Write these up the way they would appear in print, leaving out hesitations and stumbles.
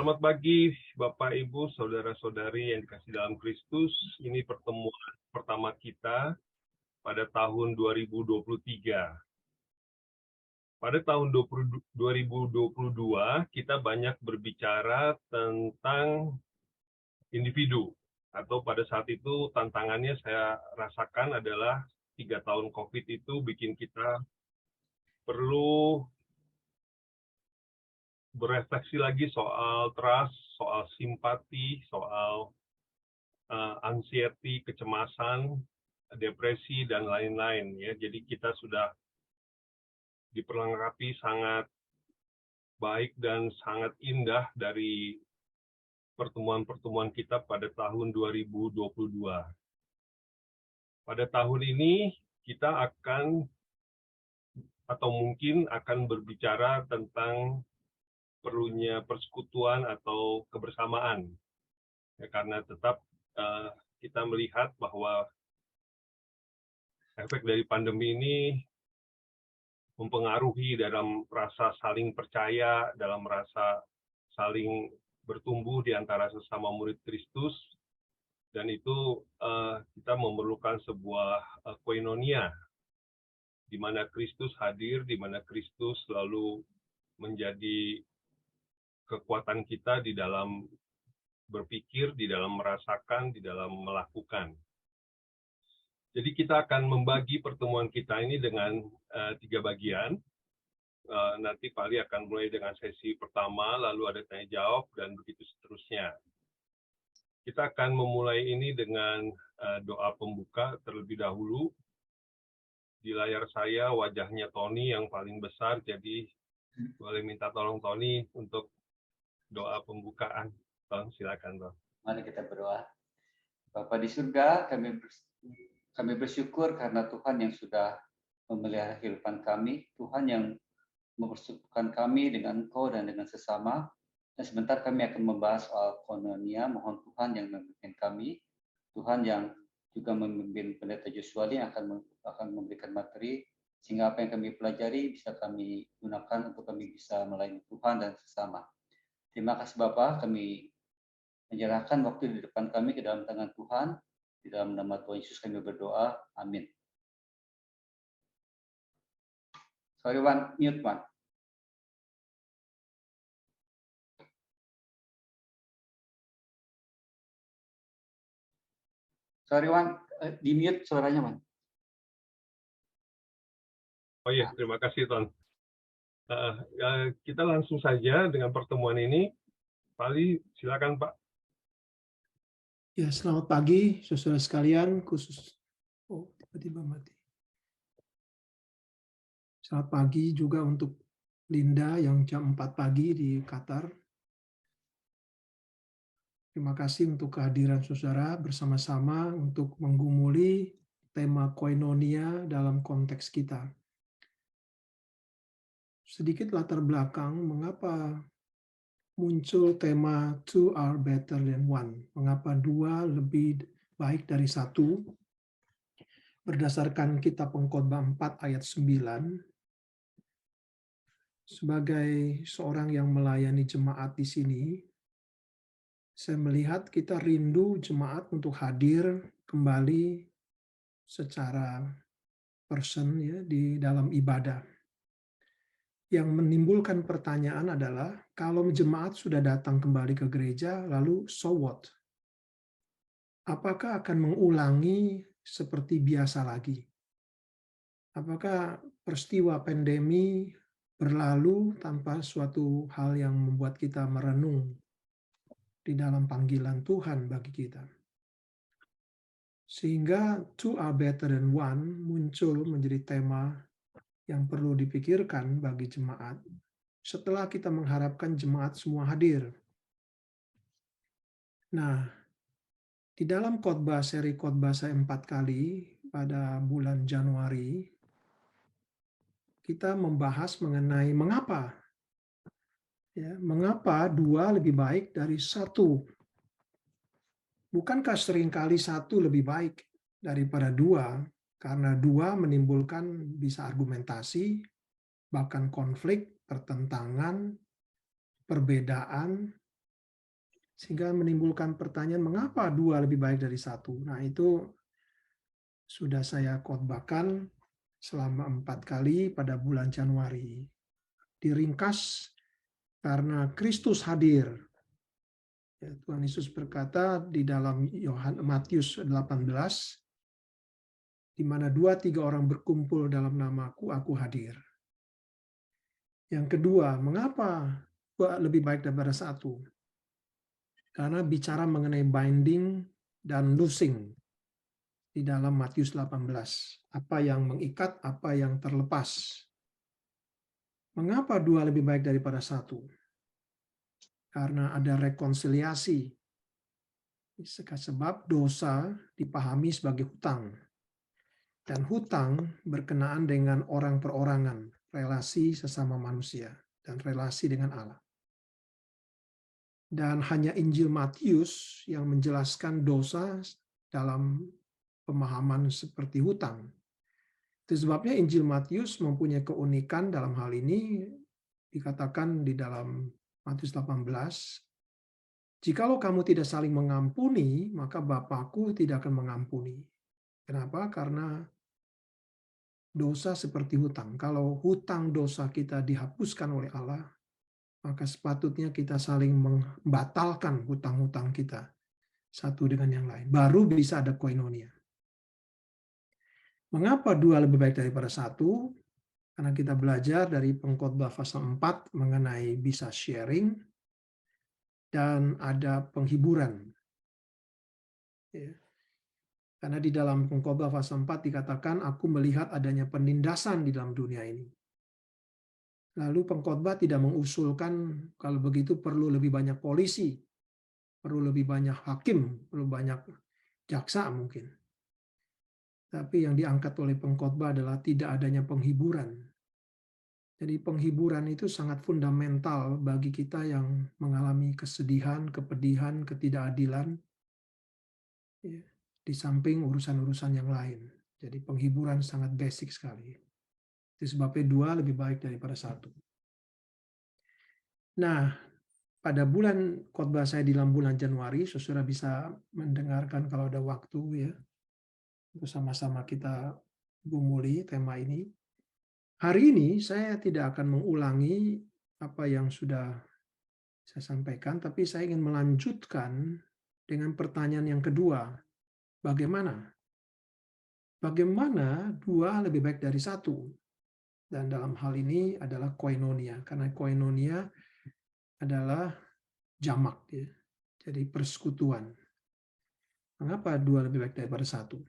Selamat pagi Bapak, Ibu, Saudara-saudari yang dikasih dalam Kristus. Ini pertemuan pertama kita pada tahun 2023. Pada tahun 2022, kita banyak berbicara tentang individu. Atau pada saat itu tantangannya saya rasakan adalah 3 tahun COVID itu bikin kita perlu berefleksi lagi soal trust, soal simpati, soal anxiety, kecemasan, depresi, dan lain-lain. Ya. Jadi kita sudah diperlengkapi sangat baik dan sangat indah dari pertemuan-pertemuan kita pada tahun 2022. Pada tahun ini kita akan atau mungkin akan berbicara tentang perlunya persekutuan atau kebersamaan. Ya, karena tetap kita melihat bahwa efek dari pandemi ini mempengaruhi dalam rasa saling percaya, dalam rasa saling bertumbuh di antara sesama murid Kristus, dan itu kita memerlukan sebuah koinonia, di mana Kristus hadir, di mana Kristus selalu menjadi kekuatan kita di dalam berpikir, di dalam merasakan, di dalam melakukan. Jadi kita akan membagi pertemuan kita ini dengan 3 bagian. Nanti Pak Ali akan mulai dengan sesi pertama, lalu ada tanya jawab, dan begitu seterusnya. Kita akan memulai ini dengan doa pembuka terlebih dahulu. Di layar saya wajahnya Tony yang paling besar, jadi boleh minta tolong Tony untuk doa pembukaan. Silakan, Bang. Mari kita berdoa. Bapa di surga, kami bersyukur karena Tuhan yang sudah memelihara kehidupan kami, Tuhan yang mempersatukan kami dengan Engkau dan dengan sesama. Dan sebentar kami akan membahas soal koinonia. Mohon Tuhan yang memimpin kami, Tuhan yang juga memimpin Pendeta Joshua yang akan memberikan materi, sehingga apa yang kami pelajari bisa kami gunakan untuk kami bisa melayani Tuhan dan sesama. Terima kasih Bapa, kami menyerahkan waktu di depan kami ke dalam tangan Tuhan. Di dalam nama Tuhan Yesus kami berdoa. Amin. Sorry, Wan. Mute, Wan. Sorry, Wan. Di mute suaranya, Wan. Oh iya, terima kasih, Ton. Kita langsung saja dengan pertemuan ini. Pak Ali, silakan, Pak. Ya, selamat pagi, saudara sekalian, tiba-tiba mati. Selamat pagi juga untuk Linda yang jam 4 pagi di Qatar. Terima kasih untuk kehadiran saudara bersama-sama untuk menggumuli tema koinonia dalam konteks kita. Sedikit latar belakang mengapa muncul tema two are better than one. Mengapa 2 lebih baik dari 1? Berdasarkan kitab Pengkhotbah 4 ayat 9, sebagai seorang yang melayani jemaat di sini, saya melihat kita rindu jemaat untuk hadir kembali secara person ya di dalam ibadah. Yang menimbulkan pertanyaan adalah, kalau jemaat sudah datang kembali ke gereja, lalu so what? Apakah akan mengulangi seperti biasa lagi? Apakah peristiwa pandemi berlalu tanpa suatu hal yang membuat kita merenung di dalam panggilan Tuhan bagi kita? Sehingga two are better than one muncul menjadi tema yang perlu dipikirkan bagi jemaat setelah kita mengharapkan jemaat semua hadir. Nah, di dalam seri khotbah saya 4 kali pada bulan Januari, kita membahas mengenai mengapa. Ya, mengapa 2 lebih baik dari 1? Bukankah seringkali 1 lebih baik daripada 2? Karena 2 menimbulkan bisa argumentasi, bahkan konflik, pertentangan, perbedaan, Sehingga menimbulkan pertanyaan, mengapa dua lebih baik dari satu? Nah, itu sudah saya khotbahkan selama 4 kali pada bulan Januari. Diringkas karena Kristus hadir. Ya, Tuhan Yesus berkata di dalam Matius 18, di mana 2-3 orang berkumpul dalam namaku, aku hadir. Yang kedua, mengapa dua lebih baik daripada satu? Karena bicara mengenai binding dan loosing di dalam Matius 18. Apa yang mengikat, apa yang terlepas. Mengapa dua lebih baik daripada satu? Karena ada rekonsiliasi. Sebab dosa dipahami sebagai hutang. Dan hutang berkenaan dengan orang perorangan, relasi sesama manusia, dan relasi dengan Allah. Dan hanya Injil Matius yang menjelaskan dosa dalam pemahaman seperti hutang. Itu sebabnya Injil Matius mempunyai keunikan dalam hal ini, dikatakan di dalam Matius 18, jikalau kamu tidak saling mengampuni, maka Bapakku tidak akan mengampuni. Kenapa? Karena dosa seperti hutang. Kalau hutang dosa kita dihapuskan oleh Allah, maka sepatutnya kita saling membatalkan hutang-hutang kita satu dengan yang lain. Baru bisa ada koinonia. Mengapa dua lebih baik daripada satu? Karena kita belajar dari Pengkhotbah pasal 4 mengenai bisa sharing dan ada penghiburan. Ya. Karena di dalam Pengkhotbah pasal 4 dikatakan, aku melihat adanya penindasan di dalam dunia ini. Lalu pengkhotbah tidak mengusulkan kalau begitu perlu lebih banyak polisi, perlu lebih banyak hakim, perlu banyak jaksa mungkin. Tapi yang diangkat oleh pengkhotbah adalah tidak adanya penghiburan. Jadi penghiburan itu sangat fundamental bagi kita yang mengalami kesedihan, kepedihan, ketidakadilan, ya, di samping urusan-urusan yang lain. Jadi penghiburan sangat basic sekali. Itu sebabnya dua lebih baik daripada satu. Nah, pada bulan khotbah saya di dalam bulan Januari, saudara bisa mendengarkan kalau ada waktu ya, bersama-sama kita gumuli tema ini. Hari ini saya tidak akan mengulangi apa yang sudah saya sampaikan, tapi saya ingin melanjutkan dengan pertanyaan yang kedua. Bagaimana? Bagaimana dua lebih baik dari satu? Dan dalam hal ini adalah koinonia, karena koinonia adalah jamak, ya. Jadi persekutuan. Mengapa dua lebih baik daripada satu?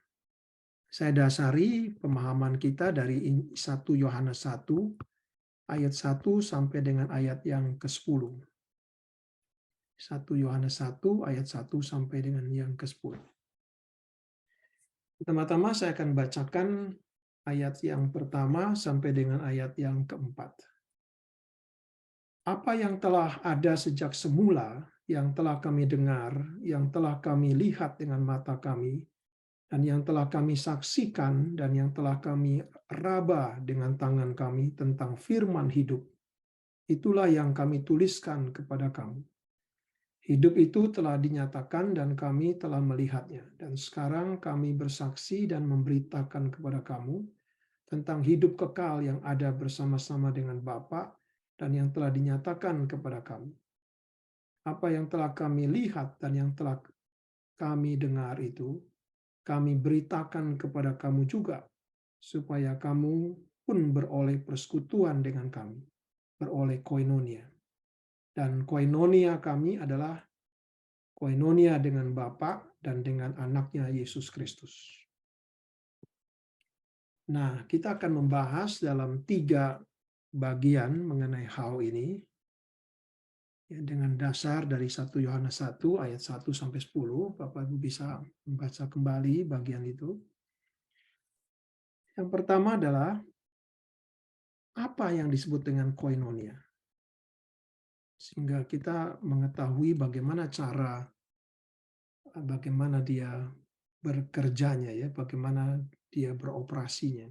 Saya dasari pemahaman kita dari 1 Yohanes 1 ayat 1 sampai dengan ayat yang ke-10. 1 Yohanes 1 ayat 1 sampai dengan yang ke-10. Pertama-tama saya akan bacakan ayat yang pertama sampai dengan ayat yang keempat. Apa yang telah ada sejak semula, yang telah kami dengar, yang telah kami lihat dengan mata kami, dan yang telah kami saksikan dan yang telah kami raba dengan tangan kami tentang firman hidup, itulah yang kami tuliskan kepada kamu. Hidup itu telah dinyatakan dan kami telah melihatnya. Dan sekarang kami bersaksi dan memberitakan kepada kamu tentang hidup kekal yang ada bersama-sama dengan Bapa dan yang telah dinyatakan kepada kami. Apa yang telah kami lihat dan yang telah kami dengar itu, kami beritakan kepada kamu juga, supaya kamu pun beroleh persekutuan dengan kami, beroleh koinonia. Dan koinonia kami adalah koinonia dengan Bapa dan dengan anaknya Yesus Kristus. Nah, kita akan membahas dalam 3 bagian mengenai hal ini, ya, dengan dasar dari 1 Yohanes 1 ayat 1 sampai 10. Bapak Ibu bisa membaca kembali bagian itu. Yang pertama adalah apa yang disebut dengan koinonia. Sehingga kita mengetahui bagaimana dia bekerjanya, ya, bagaimana dia beroperasinya.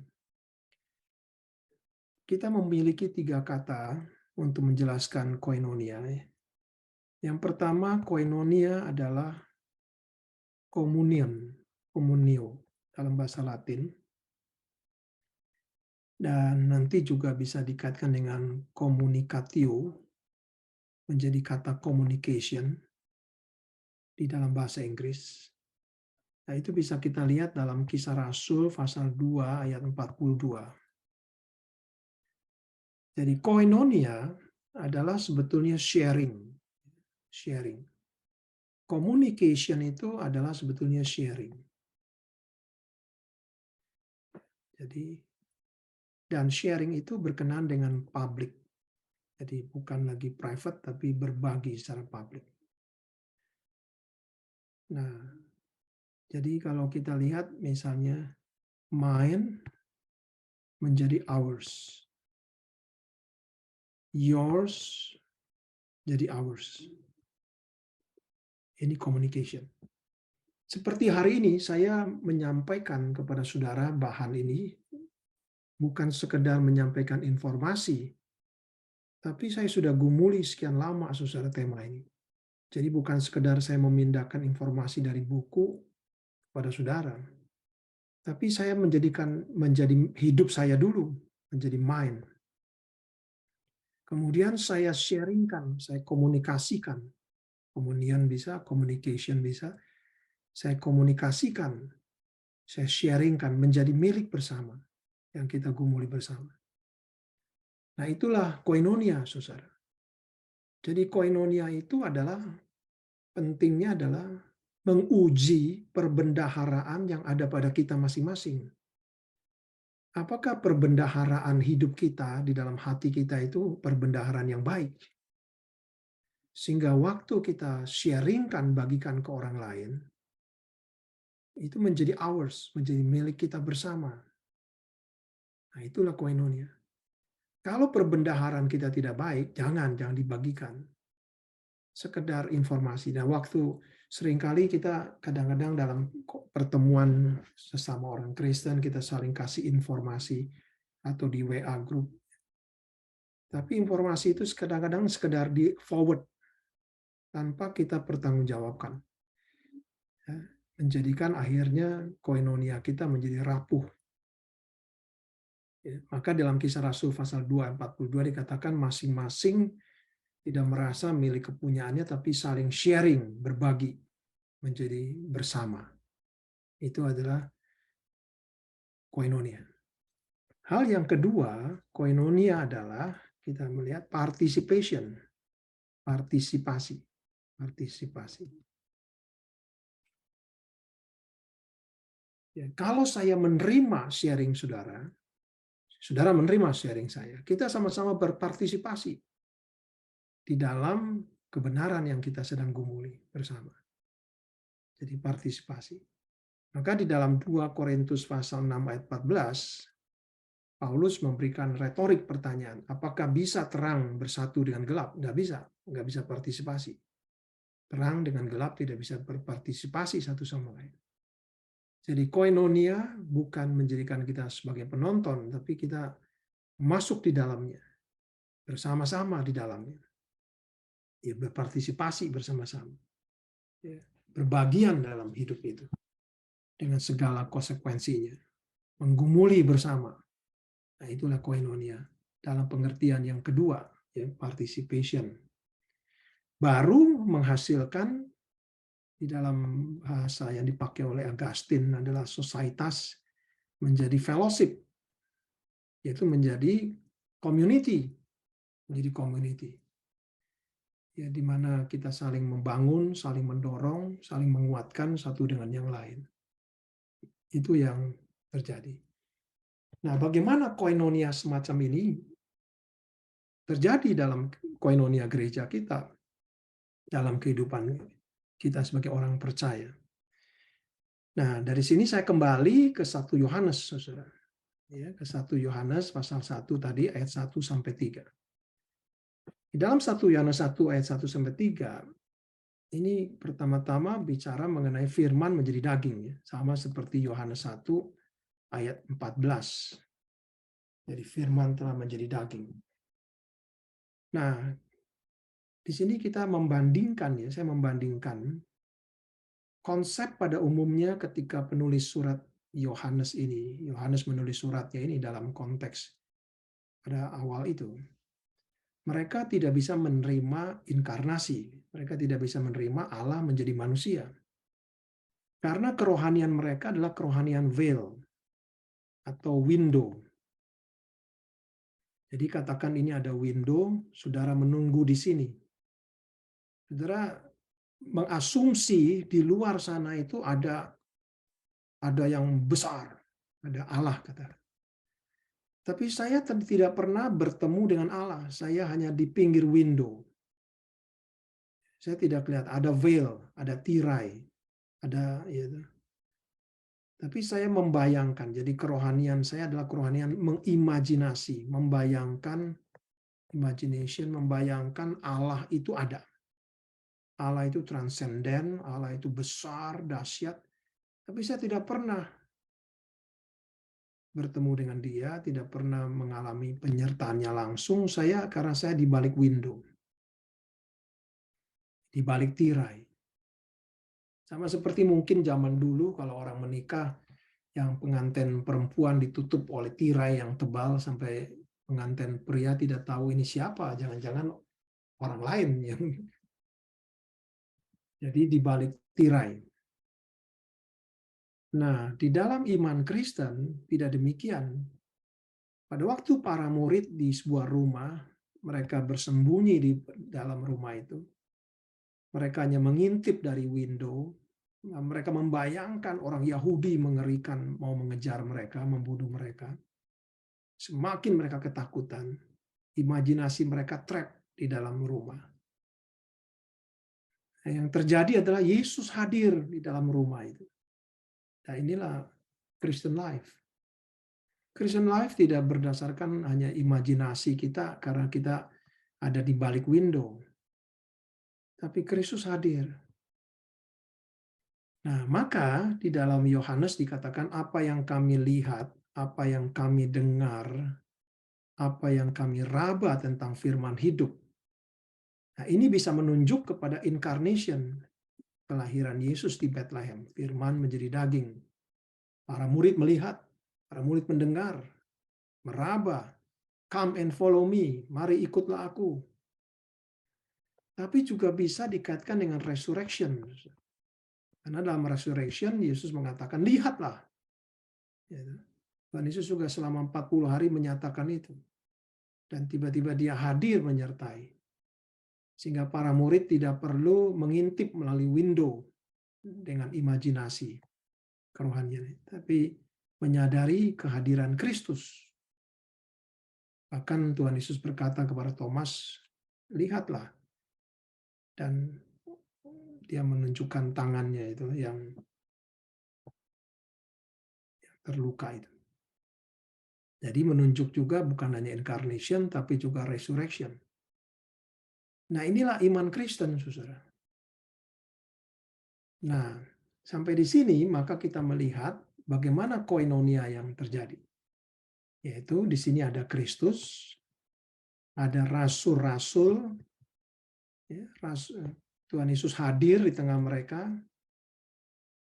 Kita memiliki 3 kata untuk menjelaskan koinonia. Yang pertama, koinonia adalah communion, communio dalam bahasa Latin. Dan nanti juga bisa dikaitkan dengan communicatio, menjadi kata communication di dalam bahasa Inggris. Nah, itu bisa kita lihat dalam Kisah Rasul pasal 2 ayat 42. Jadi koinonia adalah sebetulnya sharing. Sharing. Communication itu adalah sebetulnya sharing. Jadi dan sharing itu berkenaan dengan public. Jadi bukan lagi private tapi berbagi secara public. Nah, jadi kalau kita lihat misalnya mine menjadi ours. Yours jadi ours. Ini communication. Seperti hari ini saya menyampaikan kepada saudara bahan ini bukan sekedar menyampaikan informasi, tapi saya sudah gumuli sekian lama saudara tema ini. Jadi bukan sekedar saya memindahkan informasi dari buku kepada saudara, tapi saya menjadi hidup saya dulu, menjadi mind. Kemudian saya sharingkan, saya komunikasikan. Komunian bisa, communication bisa. Saya komunikasikan, saya sharingkan, menjadi milik bersama yang kita gumuli bersama. Nah, itulah koinonia, saudara. Jadi koinonia itu adalah pentingnya adalah menguji perbendaharaan yang ada pada kita masing-masing. Apakah perbendaharaan hidup kita di dalam hati kita itu perbendaharaan yang baik? Sehingga waktu kita sharingkan, bagikan ke orang lain, itu menjadi ours, menjadi milik kita bersama. Nah, itulah koinonia. Kalau perbendaharaan kita tidak baik, jangan dibagikan. Sekedar informasi. Nah, waktu seringkali kita kadang-kadang dalam pertemuan sesama orang Kristen, kita saling kasih informasi atau di WA group. Tapi informasi itu kadang-kadang sekedar di forward tanpa kita pertanggungjawabkan. Ya, menjadikan akhirnya koinonia kita menjadi rapuh. Ya, maka dalam Kisah Rasul pasal 2 42 dikatakan masing-masing tidak merasa milik kepunyaannya, tapi saling sharing, berbagi, menjadi bersama. Itu adalah koinonia. Hal yang kedua, koinonia adalah kita melihat participation, partisipasi. Ya, kalau saya menerima sharing saudara, saudara menerima sharing saya, kita sama-sama berpartisipasi di dalam kebenaran yang kita sedang gumuli bersama. Jadi partisipasi. Maka di dalam 2 Korintus pasal 6 ayat 14, Paulus memberikan retorik pertanyaan, apakah bisa terang bersatu dengan gelap? Nggak bisa partisipasi. Terang dengan gelap tidak bisa berpartisipasi satu sama lain. Jadi koinonia bukan menjadikan kita sebagai penonton, tapi kita masuk di dalamnya, bersama-sama di dalamnya. Ya, berpartisipasi bersama-sama. Ya, berbagian dalam hidup itu. Dengan segala konsekuensinya. Menggumuli bersama. Nah, itulah koinonia. Dalam pengertian yang kedua, ya, participation. Baru menghasilkan di dalam bahasa yang dipakai oleh Augustine adalah societas menjadi fellowship, yaitu menjadi community, ya, di mana kita saling membangun, saling mendorong, saling menguatkan satu dengan yang lain. Itu yang terjadi. Nah, bagaimana koinonia semacam ini terjadi dalam koinonia gereja kita, dalam kehidupan kita sebagai orang percaya? Nah, dari sini saya kembali ke 1 Yohanes, saudara. Ya, ke 1 Yohanes pasal 1 tadi ayat 1 sampai 3. Di dalam 1 Yohanes 1 ayat 1 sampai 3, ini pertama-tama bicara mengenai firman menjadi daging, ya, sama seperti Yohanes 1 ayat 14. Jadi firman telah menjadi daging. Nah, Di sini kita membandingkan ya, saya membandingkan konsep pada umumnya ketika penulis surat Yohanes menulis suratnya ini dalam konteks pada awal itu. Mereka tidak bisa menerima inkarnasi, mereka tidak bisa menerima Allah menjadi manusia. Karena kerohanian mereka adalah kerohanian veil atau window. Jadi katakan ini ada window, saudara menunggu di sini. Saudara mengasumsi di luar sana itu ada yang besar, ada Allah kata. Tapi saya tidak pernah bertemu dengan Allah, saya hanya di pinggir window. Saya tidak lihat ada veil, ada tirai, ada ya. Tapi saya membayangkan, jadi kerohanian saya adalah kerohanian mengimajinasi, membayangkan, imagination, membayangkan Allah itu ada. Allah itu transenden, Allah itu besar, dahsyat. Tapi saya tidak pernah bertemu dengan dia, tidak pernah mengalami penyertaannya langsung. Karena saya di balik window, di balik tirai. Sama seperti mungkin zaman dulu kalau orang menikah, yang pengantin perempuan ditutup oleh tirai yang tebal sampai pengantin pria tidak tahu ini siapa, jangan-jangan orang lain yang jadi di balik tirai. Nah, di dalam iman Kristen tidak demikian. Pada waktu para murid di sebuah rumah, mereka bersembunyi di dalam rumah itu. Mereka hanya mengintip dari window. Mereka membayangkan orang Yahudi mengerikan mau mengejar mereka, membunuh mereka. Semakin mereka ketakutan, imajinasi mereka trap di dalam rumah. Yang terjadi adalah Yesus hadir di dalam rumah itu. Nah, inilah Christian life. Christian life tidak berdasarkan hanya imajinasi kita karena kita ada di balik window. Tapi Kristus hadir. Nah, maka di dalam Yohanes dikatakan apa yang kami lihat, apa yang kami dengar, apa yang kami raba tentang firman hidup. Nah, ini bisa menunjuk kepada incarnation, kelahiran Yesus di Bethlehem. Firman menjadi daging. Para murid melihat, para murid mendengar, meraba, come and follow me, mari ikutlah aku. Tapi juga bisa dikaitkan dengan resurrection. Karena dalam resurrection, Yesus mengatakan, lihatlah. Tuhan Yesus juga selama 40 hari menyatakan itu. Dan tiba-tiba dia hadir menyertai. Sehingga para murid tidak perlu mengintip melalui window dengan imajinasi kerohanian. Tapi menyadari kehadiran Kristus. Bahkan Tuhan Yesus berkata kepada Thomas, lihatlah. Dan dia menunjukkan tangannya itu yang terluka itu. Jadi menunjuk juga bukan hanya incarnation, tapi juga resurrection. Nah, inilah iman Kristen, saudara. Nah, sampai di sini maka kita melihat bagaimana koinonia yang terjadi. Yaitu di sini ada Kristus, ada rasul-rasul, ya, Tuhan Yesus hadir di tengah mereka.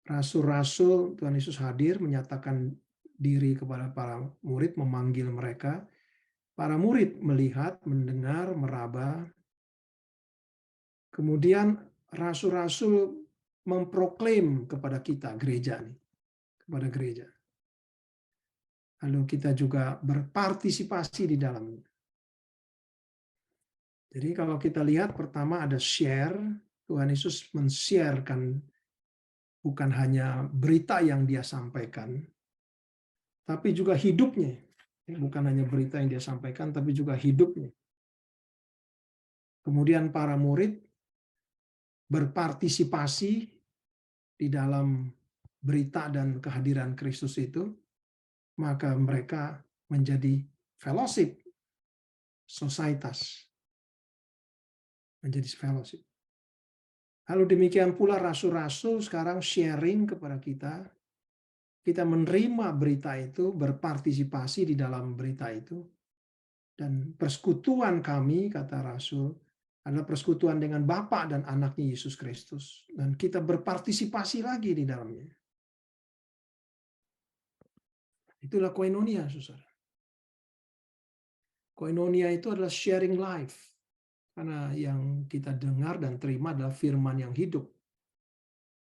Rasul-rasul Tuhan Yesus hadir menyatakan diri kepada para murid, memanggil mereka. Para murid melihat, mendengar, meraba. Kemudian rasul-rasul memproklaim kepada kita, gereja ini, kepada gereja. Lalu kita juga berpartisipasi di dalamnya. Jadi kalau kita lihat pertama ada share, Tuhan Yesus men-sharekan bukan hanya berita yang dia sampaikan, tapi juga hidupnya. Bukan hanya berita yang dia sampaikan, tapi juga hidupnya. Kemudian para murid berpartisipasi di dalam berita dan kehadiran Kristus itu, maka mereka menjadi fellowship, societas. Menjadi fellowship. Lalu demikian pula rasul-rasul sekarang sharing kepada kita. Kita menerima berita itu, berpartisipasi di dalam berita itu. Dan persekutuan kami, kata Rasul, adalah persekutuan dengan Bapa dan Anaknya Yesus Kristus. Dan kita berpartisipasi lagi di dalamnya. Itulah koinonia, saudara. Koinonia itu adalah sharing life. Karena yang kita dengar dan terima adalah firman yang hidup.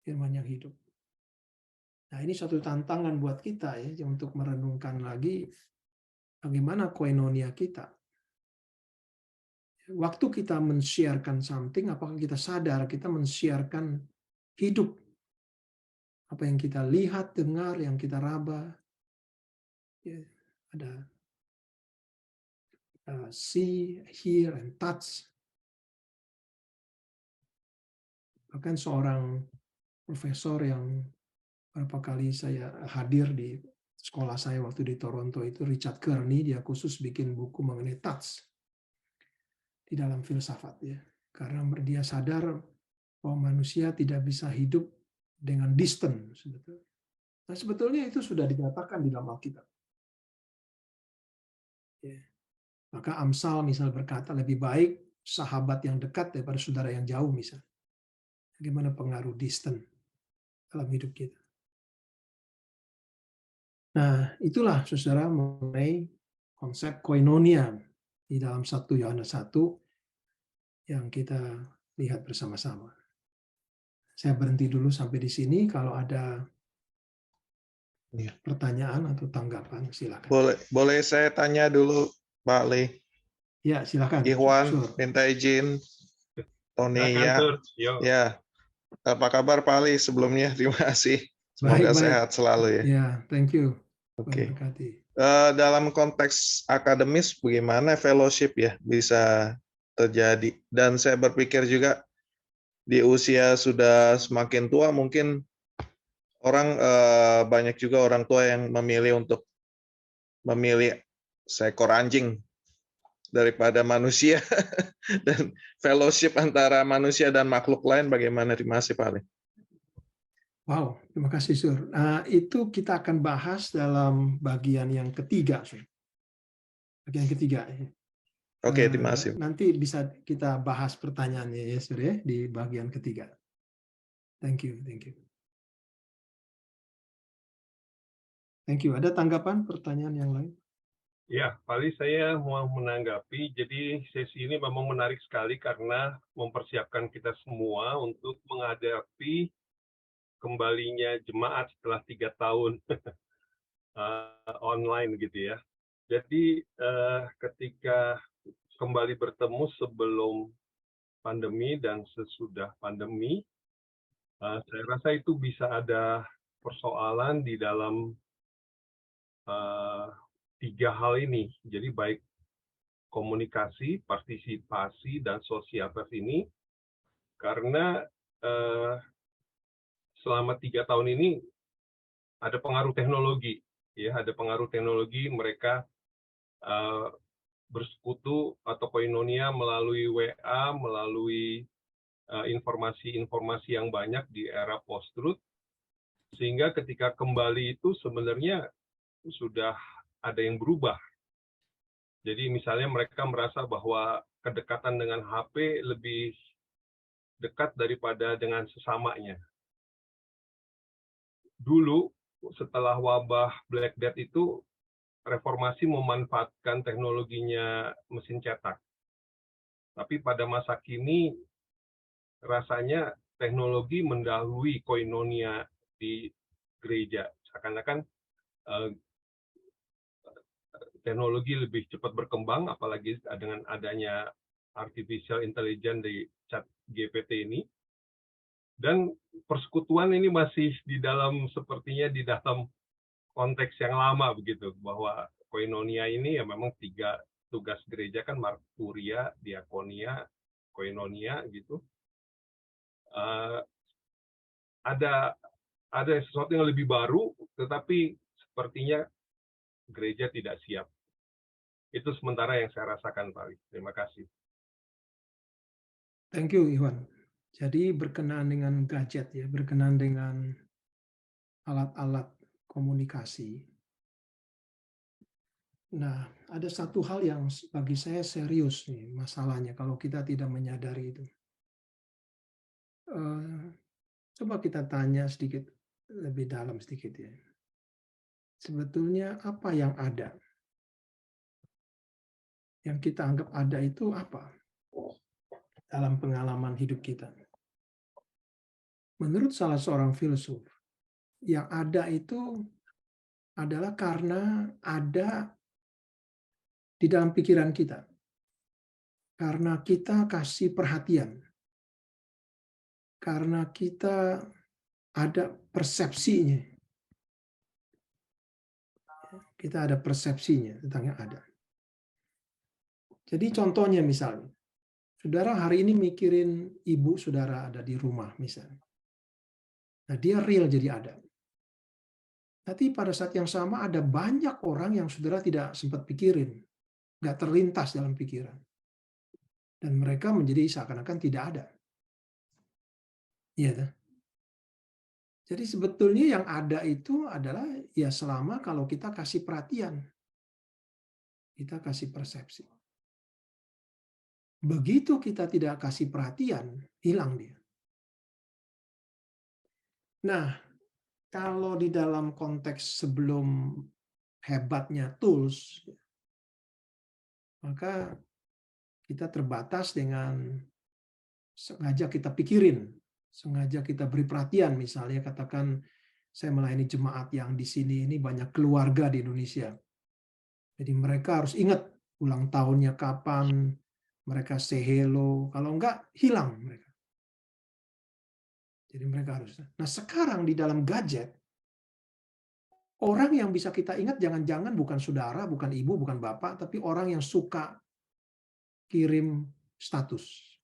Firman yang hidup. Nah, ini satu tantangan buat kita ya untuk merenungkan lagi bagaimana koinonia kita. Waktu kita men-sharekan something, apakah kita sadar kita men-sharekan hidup? Apa yang kita lihat, dengar, yang kita raba. Ya, ada see, hear, and touch. Bahkan seorang profesor yang berapa kali saya hadir di sekolah saya waktu di Toronto itu, Richard Kearney, dia khusus bikin buku mengenai touch di dalam filsafat ya. Karena dia sadar bahwa manusia tidak bisa hidup dengan distant sebetulnya. Nah, sebetulnya itu sudah dinyatakan di dalam Alkitab. Ya. Maka Amsal misal berkata lebih baik sahabat yang dekat daripada saudara yang jauh misal. Bagaimana pengaruh distant dalam hidup kita. Nah, itulah saudara mengenai konsep koinonia di dalam 1 Yohanes 1 yang kita lihat bersama-sama. Saya berhenti dulu sampai di sini. Kalau ada pertanyaan atau tanggapan, silakan. Boleh saya tanya dulu, Pak Lee. Ya, silakan. Ikhwan, Sure. minta izin. Tony, Silakan, ya. Sur. Yo. Ya. Apa kabar, Pak Lee? Sebelumnya, terima kasih. Semoga Baik. sehat selalu ya. Ya, thank you. Oke. Berkati. Dalam konteks akademis, bagaimana fellowship ya bisa terjadi? Dan saya berpikir juga di usia sudah semakin tua, mungkin orang banyak juga orang tua yang memilih untuk memilih seekor anjing daripada manusia. Dan fellowship antara manusia dan makhluk lain bagaimana? Terima kasih, Pak Ali. Wow, terima kasih, Sur. Itu kita akan bahas dalam bagian yang ketiga, Sur. Bagian ketiga. Oke, terima kasih. Nanti bisa kita bahas pertanyaannya ya, Sur, ya, di bagian ketiga. Thank you, thank you. Thank you. Ada tanggapan, pertanyaan yang lain? Ya, paling saya mau menanggapi. Jadi sesi ini memang menarik sekali karena mempersiapkan kita semua untuk menghadapi kembalinya jemaat setelah 3 tahun online gitu ya. Jadi ketika kembali bertemu sebelum pandemi dan sesudah pandemi, saya rasa itu bisa ada persoalan di dalam 3 hal ini. Jadi baik komunikasi, partisipasi, dan sosialitas ini, karena selama 3 tahun ini ada pengaruh teknologi, ya, ada pengaruh teknologi. Mereka bersekutu atau koinonia melalui WA, melalui informasi-informasi yang banyak di era post-truth, sehingga ketika kembali itu sebenarnya sudah ada yang berubah. Jadi misalnya mereka merasa bahwa kedekatan dengan HP lebih dekat daripada dengan sesamanya. Dulu, setelah wabah Black Death itu, reformasi memanfaatkan teknologinya mesin cetak. Tapi pada masa kini, rasanya teknologi mendahului koinonia di gereja. Seakan-akan teknologi lebih cepat berkembang, apalagi dengan adanya artificial intelligence di chat GPT ini. Dan persekutuan ini masih di dalam, sepertinya di dalam konteks yang lama begitu, bahwa koinonia ini ya memang 3 tugas gereja kan, marturia, diakonia, koinonia gitu. Ada sesuatu yang lebih baru, tetapi sepertinya gereja tidak siap. Itu sementara yang saya rasakan, Pak Ali. Terima kasih. Thank you, Iwan. Jadi berkenaan dengan gadget ya, berkenaan dengan alat-alat komunikasi. Nah, ada satu hal yang bagi saya serius nih masalahnya kalau kita tidak menyadari itu. Coba kita tanya sedikit lebih dalam sedikit ya. Sebetulnya apa yang ada? Yang kita anggap ada itu apa dalam pengalaman hidup kita? Menurut salah seorang filsuf, yang ada itu adalah karena ada di dalam pikiran kita. Karena kita kasih perhatian. Karena kita ada persepsinya. Kita ada persepsinya tentang yang ada. Jadi contohnya misalnya, saudara hari ini mikirin ibu saudara ada di rumah misalnya. Nah dia real jadi ada. Tapi pada saat yang sama ada banyak orang yang saudara tidak sempat pikirin. Nggak terlintas dalam pikiran. Dan mereka menjadi seakan-akan tidak ada. Iya kan? Jadi sebetulnya yang ada itu adalah ya selama kalau kita kasih perhatian. Kita kasih persepsi. Begitu kita tidak kasih perhatian, hilang dia. Nah, kalau di dalam konteks sebelum hebatnya tools, maka kita terbatas dengan sengaja kita pikirin, sengaja kita beri perhatian. Misalnya katakan saya melayani jemaat yang di sini ini banyak keluarga di Indonesia. Jadi mereka harus ingat ulang tahunnya kapan, mereka say hello, kalau enggak hilang mereka. Jadi mereka harus. Nah sekarang di dalam gadget, orang yang bisa kita ingat jangan-jangan bukan saudara, bukan ibu, bukan bapak, tapi orang yang suka kirim status.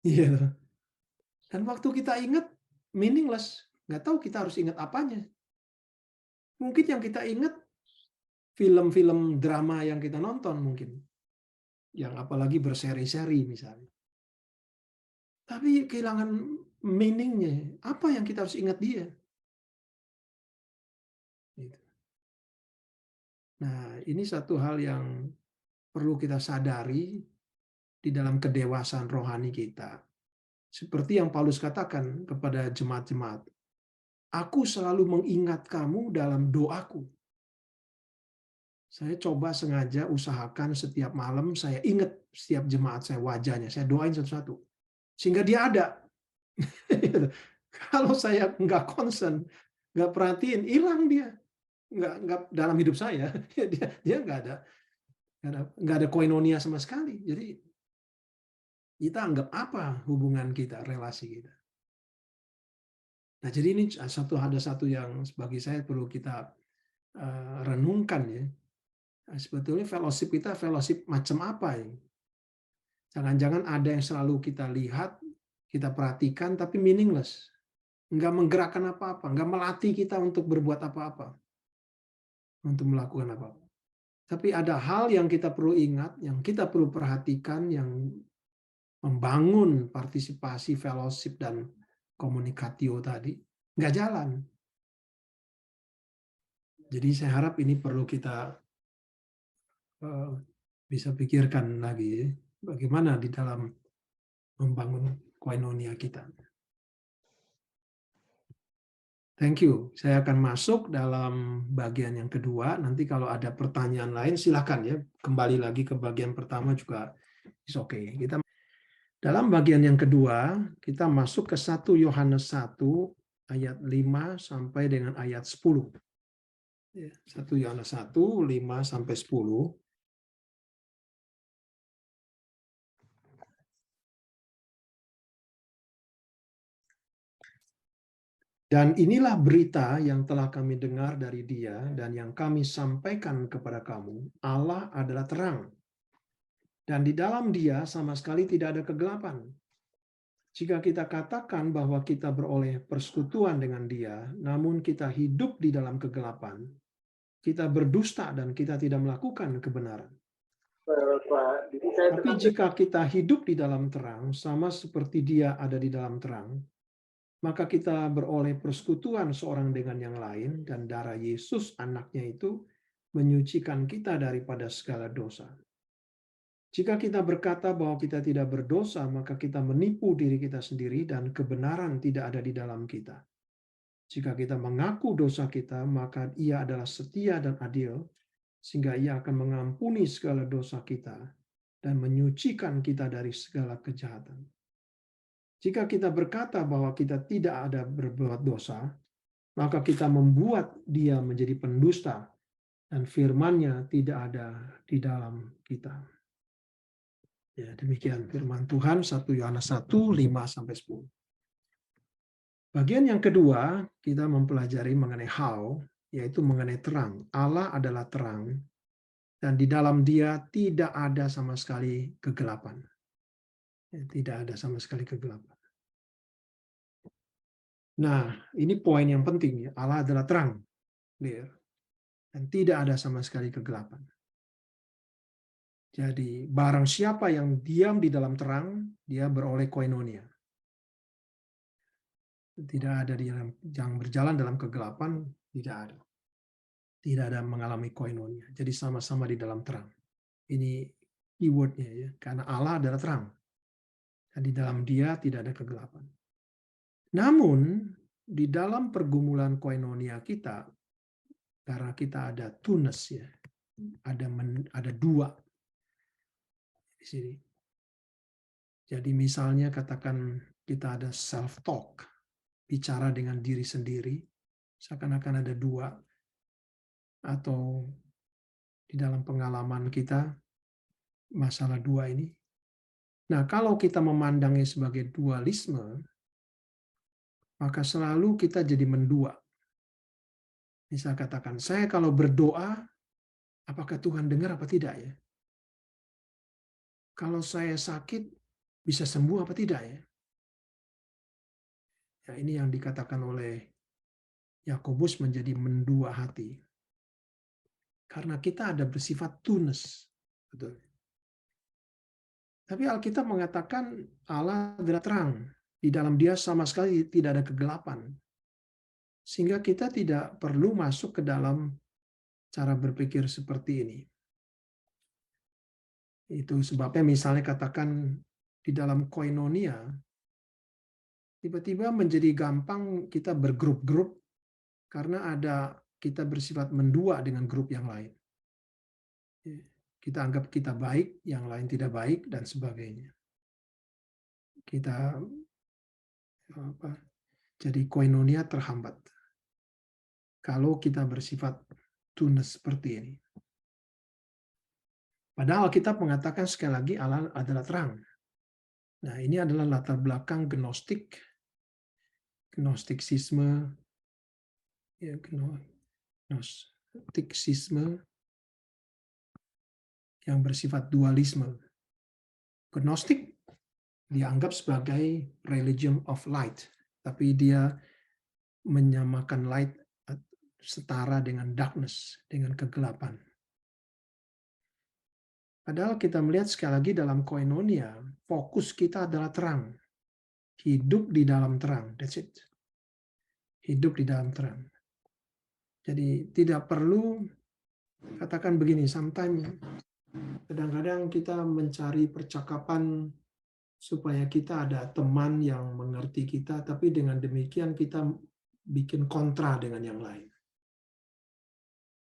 Iya. Dan waktu kita ingat, meaningless. Nggak tahu kita harus ingat apanya. Mungkin yang kita ingat, film-film drama yang kita nonton mungkin. Yang apalagi berseri-seri misalnya. Tapi kehilangan meaningnya. Apa yang kita harus ingat dia? Nah, ini satu hal yang perlu kita sadari di dalam kedewasaan rohani kita. Seperti yang Paulus katakan kepada jemaat-jemaat. Aku selalu mengingat kamu dalam doaku. Saya coba sengaja usahakan setiap malam saya ingat setiap jemaat saya wajahnya. Saya doain satu-satu. Sehingga dia ada. Kalau saya nggak concern, nggak perhatiin, hilang dia. Nggak dalam hidup saya. Dia nggak ada koinonia sama sekali. Jadi kita anggap apa hubungan kita, relasi kita. Nah, jadi ini ada satu yang bagi saya perlu kita renungkan ya. Nah, sebetulnya fellowship kita fellowship macam apa ya? Jangan-jangan ada yang selalu kita lihat, kita perhatikan, tapi meaningless. Nggak menggerakkan apa-apa, nggak melatih kita untuk berbuat apa-apa. Untuk melakukan apa-apa. Tapi ada hal yang kita perlu ingat, yang kita perlu perhatikan, yang membangun partisipasi, fellowship, dan komunikatio tadi, nggak jalan. Jadi saya harap ini perlu kita bisa pikirkan lagi, bagaimana di dalam membangun koinonia kita. Thank you. Saya akan masuk dalam bagian yang kedua. Nanti kalau ada pertanyaan lain, silakan ya. Kembali lagi ke bagian pertama juga, is okay. Kita dalam bagian yang kedua, kita masuk ke 1 Yohanes 1 ayat 5 sampai dengan ayat 10. 1 Yohanes 1, 5 sampai 10. Dan inilah berita yang telah kami dengar dari Dia dan yang kami sampaikan kepada kamu. Allah adalah terang. Dan di dalam Dia sama sekali tidak ada kegelapan. Jika kita katakan bahwa kita beroleh persekutuan dengan Dia, namun kita hidup di dalam kegelapan, kita berdusta dan kita tidak melakukan kebenaran. Tapi jika kita hidup di dalam terang, sama seperti Dia ada di dalam terang, maka kita beroleh persekutuan seorang dengan yang lain, dan darah Yesus anaknya itu menyucikan kita daripada segala dosa. Jika kita berkata bahwa kita tidak berdosa, maka kita menipu diri kita sendiri dan kebenaran tidak ada di dalam kita. Jika kita mengaku dosa kita, maka Ia adalah setia dan adil, sehingga Ia akan mengampuni segala dosa kita dan menyucikan kita dari segala kejahatan. Jika kita berkata bahwa kita tidak ada berbuat dosa, maka kita membuat Dia menjadi pendusta dan firman-Nya tidak ada di dalam kita. Ya, demikian firman Tuhan 1 Yohanes 1, 5-10. Bagian yang kedua, kita mempelajari mengenai how, yaitu mengenai terang. Allah adalah terang, dan di dalam Dia tidak ada sama sekali kegelapan. Ya, tidak ada sama sekali kegelapan. Nah, ini poin yang penting. Ya. Allah adalah terang, clear, dan tidak ada sama sekali kegelapan. Jadi, barang siapa yang diam di dalam terang, dia beroleh koinonia. Tidak ada yang berjalan dalam kegelapan, tidak ada. Tidak ada mengalami koinonia. Jadi sama-sama di dalam terang. Ini keywordnya ya, karena Allah adalah terang. Dan di dalam Dia tidak ada kegelapan. Namun di dalam pergumulan koinonia kita, karena kita ada tunes ya, ada dua di sini. Jadi misalnya katakan kita ada self talk, bicara dengan diri sendiri, seakan-akan ada dua, atau di dalam pengalaman kita masalah dua ini. Nah, kalau kita memandangnya sebagai dualisme, maka selalu kita jadi mendua. Misal katakan, saya kalau berdoa, apakah Tuhan dengar apa tidak ya? Kalau saya sakit, bisa sembuh apa tidak ya? Ya, ini yang dikatakan oleh Yakobus menjadi mendua hati. Karena kita ada bersifat tunes. Betul. Tapi Alkitab mengatakan Allah adalah terang. Di dalam Dia sama sekali tidak ada kegelapan. Sehingga kita tidak perlu masuk ke dalam cara berpikir seperti ini. Itu sebabnya misalnya katakan di dalam koinonia, tiba-tiba menjadi gampang kita bergrup-grup karena ada kita bersifat mendua dengan grup yang lain. Kita anggap kita baik, yang lain tidak baik, dan sebagainya. Kita jadi koinonia terhambat kalau kita bersifat tunes seperti ini. Padahal Alkitab mengatakan sekali lagi Allah adalah terang. Nah, ini adalah latar belakang gnostiksisme, ya, gnostiksisme yang bersifat dualisme. Gnostik dianggap sebagai religion of light, tapi dia menyamakan light setara dengan darkness, dengan kegelapan. Padahal kita melihat sekali lagi dalam koinonia, fokus kita adalah terang. Hidup di dalam terang, that's it. Hidup di dalam terang. Jadi tidak perlu, katakan begini, sometimes kadang-kadang kita mencari percakapan supaya kita ada teman yang mengerti kita, tapi dengan demikian kita bikin kontra dengan yang lain.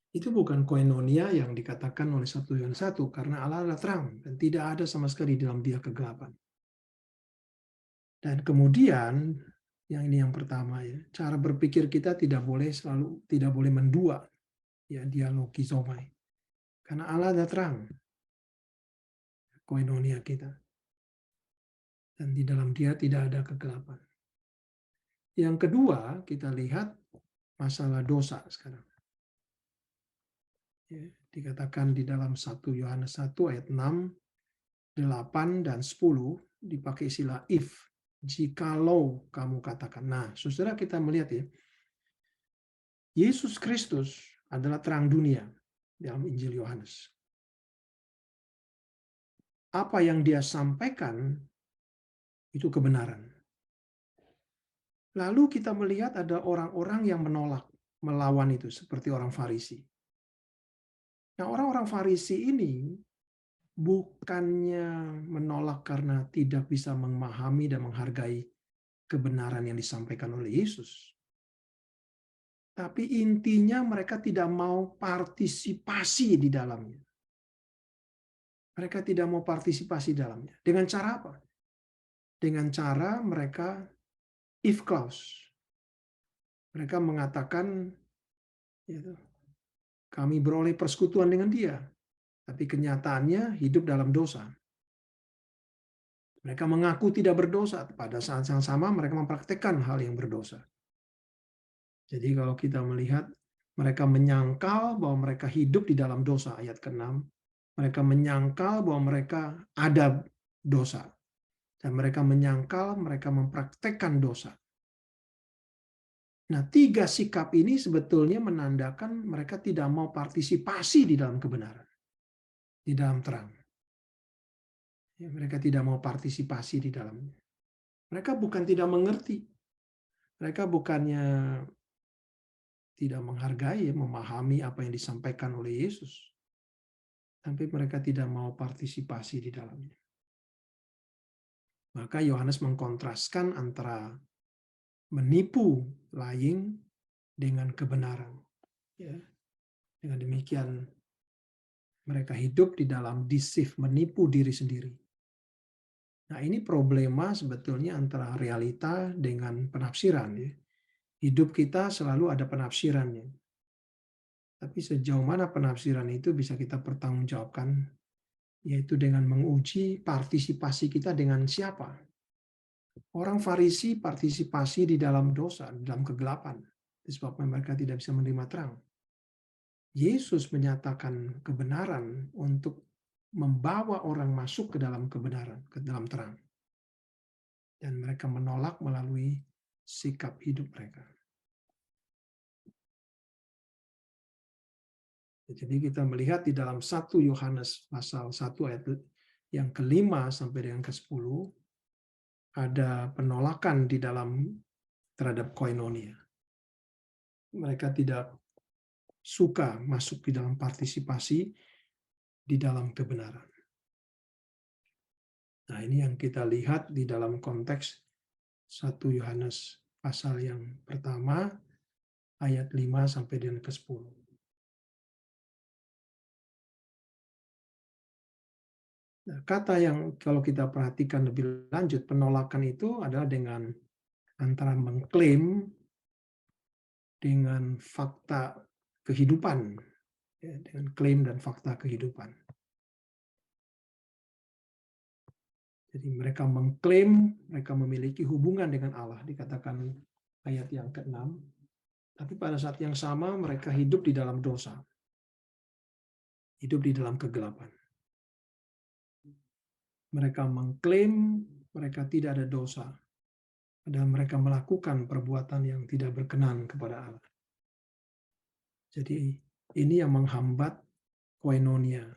Itu bukan koinonia yang dikatakan oleh 1 Yohanes 1, karena Allah adalah terang dan tidak ada sama sekali dalam Dia kegelapan. Dan kemudian yang ini yang pertama ya, cara berpikir kita tidak boleh mendua ya, dialogizomai. Karena Allah adalah terang. Koinonia kita. Dan di dalam Dia tidak ada kegelapan. Yang kedua, kita lihat masalah dosa sekarang. Ya, dikatakan di dalam 1 Yohanes 1 ayat 6, 8, dan 10 dipakai istilah if. Jikalau kamu katakan. Nah, saudara kita melihat ya, Yesus Kristus adalah terang dunia dalam Injil Yohanes. Apa yang Dia sampaikan itu kebenaran. Lalu kita melihat ada orang-orang yang menolak, melawan itu, seperti orang Farisi. Nah, orang-orang Farisi ini bukannya menolak karena tidak bisa memahami dan menghargai kebenaran yang disampaikan oleh Yesus. Tapi intinya mereka tidak mau partisipasi di dalamnya. Mereka tidak mau partisipasi di dalamnya. Dengan cara apa? Dengan cara mereka if clause. Mereka mengatakan, kami beroleh persekutuan dengan dia. Tapi kenyataannya hidup dalam dosa. Mereka mengaku tidak berdosa. Pada saat yang sama mereka mempraktekkan hal yang berdosa. Jadi kalau kita melihat, mereka menyangkal bahwa mereka hidup di dalam dosa, ayat ke-6. Mereka menyangkal bahwa mereka ada dosa. Dan mereka menyangkal mereka mempraktekkan dosa. Nah, 3 sikap ini sebetulnya menandakan mereka tidak mau partisipasi di dalam kebenaran. Di dalam terang. Ya, mereka tidak mau partisipasi di dalamnya. Mereka bukan tidak mengerti. Mereka bukannya tidak menghargai, memahami apa yang disampaikan oleh Yesus. Tapi mereka tidak mau partisipasi di dalamnya. Maka Yohanes mengkontraskan antara menipu, lying, dengan kebenaran. Ya. Dengan demikian mereka hidup di dalam deceive, menipu diri sendiri. Nah, ini problema sebetulnya antara realita dengan penafsiran. Ya. Hidup kita selalu ada penafsirannya. Tapi sejauh mana penafsiran itu bisa kita pertanggungjawabkan, yaitu dengan menguji partisipasi kita dengan siapa. Orang Farisi partisipasi di dalam dosa, di dalam kegelapan, disebabkan mereka tidak bisa menerima terang. Yesus menyatakan kebenaran untuk membawa orang masuk ke dalam kebenaran, ke dalam terang. Dan mereka menolak melalui sikap hidup mereka. Jadi kita melihat di dalam 1 Yohanes pasal 1 ayat yang ke-5 sampai dengan ke-10 ada penolakan di dalam terhadap koinonia. Mereka tidak suka masuk di dalam partisipasi di dalam kebenaran. Nah, ini yang kita lihat di dalam konteks 1 Yohanes pasal yang pertama ayat 5 sampai dengan ke-10. Nah, kata yang kalau kita perhatikan lebih lanjut, penolakan itu adalah dengan antara mengklaim dengan fakta kehidupan, ya, dengan klaim dan fakta kehidupan. Jadi mereka mengklaim mereka memiliki hubungan dengan Allah, dikatakan ayat yang ke-6. Tapi pada saat yang sama mereka hidup di dalam dosa, hidup di dalam kegelapan. Mereka mengklaim mereka tidak ada dosa, dan mereka melakukan perbuatan yang tidak berkenan kepada Allah. Jadi ini yang menghambat koinonia.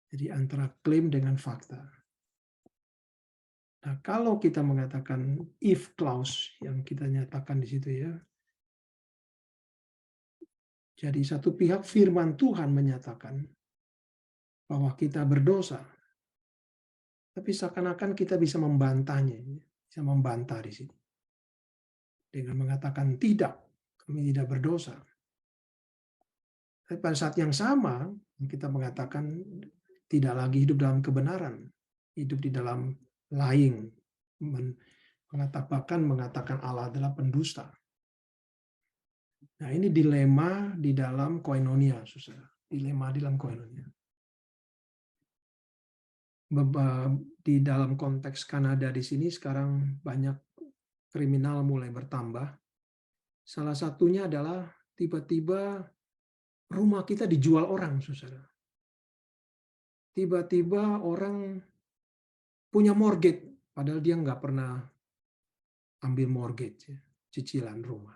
Jadi antara klaim dengan fakta. Nah, kalau kita mengatakan if clause yang kita nyatakan di situ ya. Jadi satu pihak firman Tuhan menyatakan bahwa kita berdosa. Tapi seakan-akan kita bisa membantahnya, bisa membantah di sini. Dengan mengatakan tidak, kami tidak berdosa. Tapi pada saat yang sama, kita mengatakan tidak lagi hidup dalam kebenaran, hidup di dalam lying, mengatakan Allah adalah pendusta. Nah, ini dilema di dalam koinonia, saudara. Dilema di dalam koinonia. Di dalam konteks Kanada di sini sekarang banyak kriminal mulai bertambah. Salah satunya adalah tiba-tiba rumah kita dijual orang, saudara. Tiba-tiba orang punya mortgage, padahal dia nggak pernah ambil mortgage, ya, cicilan rumah.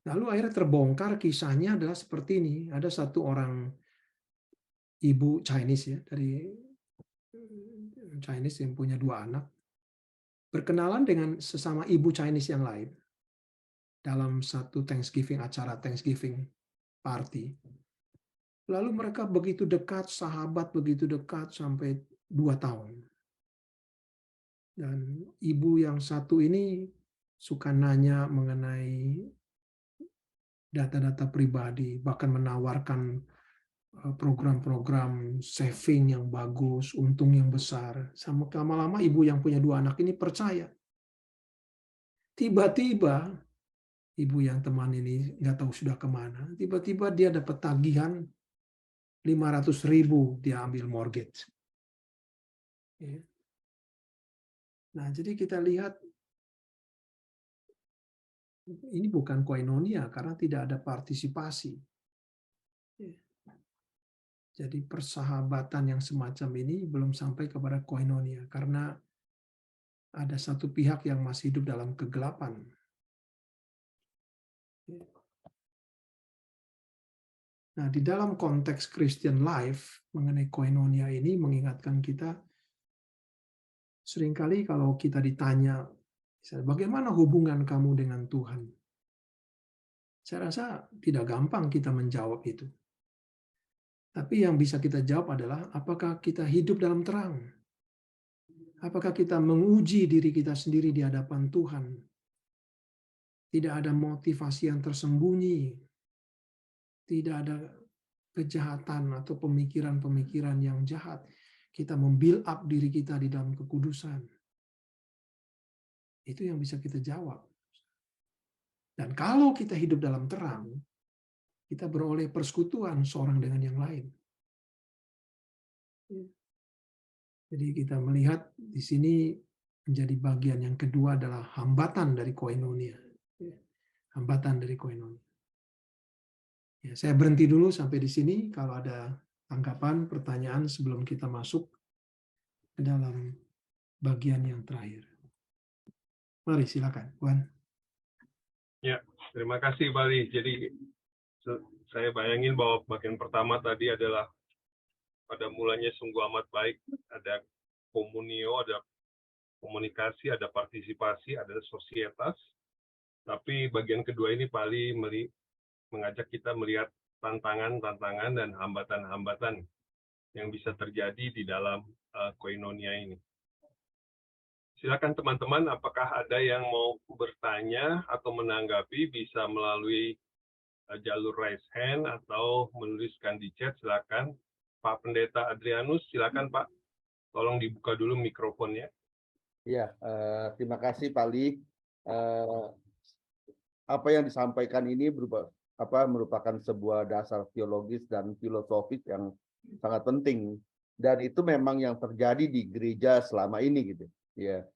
Lalu akhirnya terbongkar kisahnya adalah seperti ini. Ada satu orang ibu Chinese ya, dari Chinese yang punya 2 anak, berkenalan dengan sesama ibu Chinese yang lain dalam satu acara Thanksgiving party. Lalu mereka begitu dekat, sahabat begitu dekat sampai 2 tahun. Dan ibu yang satu ini suka nanya mengenai data-data pribadi, bahkan menawarkan program-program saving yang bagus, untung yang besar. Sama lama-lama ibu yang punya 2 anak ini percaya. Tiba-tiba ibu yang teman ini nggak tahu sudah kemana. Tiba-tiba dia dapat tagihan 500.000 dia ambil mortgage. Nah, jadi kita lihat ini bukan koinonia karena tidak ada partisipasi. Jadi persahabatan yang semacam ini belum sampai kepada koinonia karena ada satu pihak yang masih hidup dalam kegelapan. Nah, di dalam konteks Christian life mengenai koinonia ini mengingatkan kita seringkali kalau kita ditanya bagaimana hubungan kamu dengan Tuhan? Saya rasa tidak gampang kita menjawab itu. Tapi yang bisa kita jawab adalah apakah kita hidup dalam terang? Apakah kita menguji diri kita sendiri di hadapan Tuhan? Tidak ada motivasi yang tersembunyi. Tidak ada kejahatan atau pemikiran-pemikiran yang jahat. Kita membuild up diri kita di dalam kekudusan. Itu yang bisa kita jawab. Dan kalau kita hidup dalam terang, kita beroleh persekutuan seorang dengan yang lain. Jadi kita melihat di sini menjadi bagian yang kedua adalah hambatan dari koinonia. Hambatan dari koinonia. Ya, saya berhenti dulu sampai di sini. Kalau ada tanggapan, pertanyaan sebelum kita masuk ke dalam bagian yang terakhir. Mari silakan, Wan. Ya, terima kasih Bali. Jadi saya bayangin bahwa bagian pertama tadi adalah pada mulanya sungguh amat baik. Ada komunio, ada komunikasi, ada partisipasi, ada sosietas. Tapi bagian kedua ini Bali mengajak kita melihat tantangan-tantangan dan hambatan-hambatan yang bisa terjadi di dalam koinonia ini. Silakan teman-teman, apakah ada yang mau bertanya atau menanggapi bisa melalui jalur raise hand atau menuliskan di chat, silakan. Pak Pendeta Adrianus, silakan Pak. Tolong dibuka dulu mikrofonnya. Ya, terima kasih Pak Li. Apa yang disampaikan ini merupakan sebuah dasar teologis dan filosofis yang sangat penting. Dan itu memang yang terjadi di gereja selama ini gitu. Ya,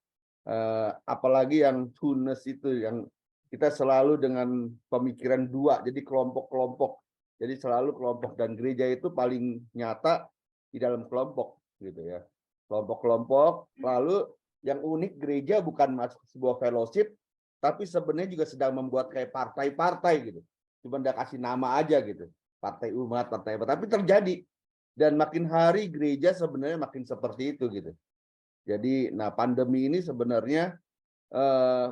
apalagi yang tunes itu yang kita selalu dengan pemikiran dua, jadi kelompok-kelompok. Jadi selalu kelompok dan gereja itu paling nyata di dalam kelompok gitu ya. Kelompok-kelompok. Lalu yang unik gereja bukan masuk sebuah fellowship, tapi sebenarnya juga sedang membuat kayak partai-partai gitu. Cuma udah kasih nama aja gitu. Partai umat, partai apa. Tapi terjadi. Dan makin hari gereja sebenarnya makin seperti itu gitu. Jadi, nah pandemi ini sebenarnya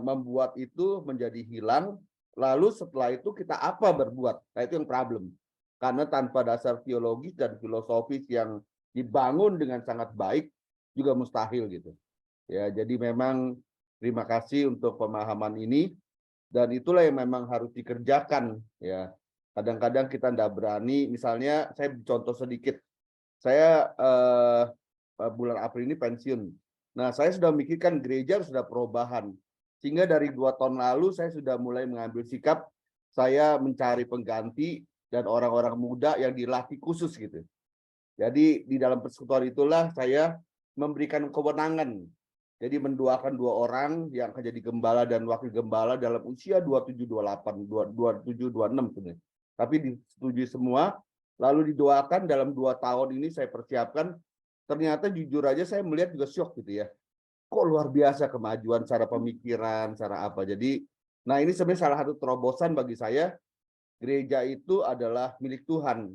membuat itu menjadi hilang. Lalu setelah itu kita apa berbuat? Nah itu yang problem. Karena tanpa dasar teologis dan filosofis yang dibangun dengan sangat baik juga mustahil gitu. Ya, jadi memang terima kasih untuk pemahaman ini dan itulah yang memang harus dikerjakan ya. Kadang-kadang kita tidak berani. Misalnya saya contoh sedikit. Saya bulan April ini pensiun. Nah, saya sudah memikirkan gereja sudah perubahan. Sehingga dari 2 tahun lalu saya sudah mulai mengambil sikap saya mencari pengganti dan orang-orang muda yang dilatih khusus gitu. Jadi di dalam persekutuan itulah saya memberikan kewenangan. Jadi mendoakan 2 orang yang akan jadi gembala dan wakil gembala dalam usia 27-28, 27-26 sebenarnya. Tapi disetujui semua. Lalu didoakan dalam 2 tahun ini saya persiapkan. Ternyata jujur aja saya melihat juga syok gitu ya. Kok luar biasa kemajuan cara pemikiran, cara apa. Jadi, nah ini sebenarnya salah satu terobosan bagi saya. Gereja itu adalah milik Tuhan.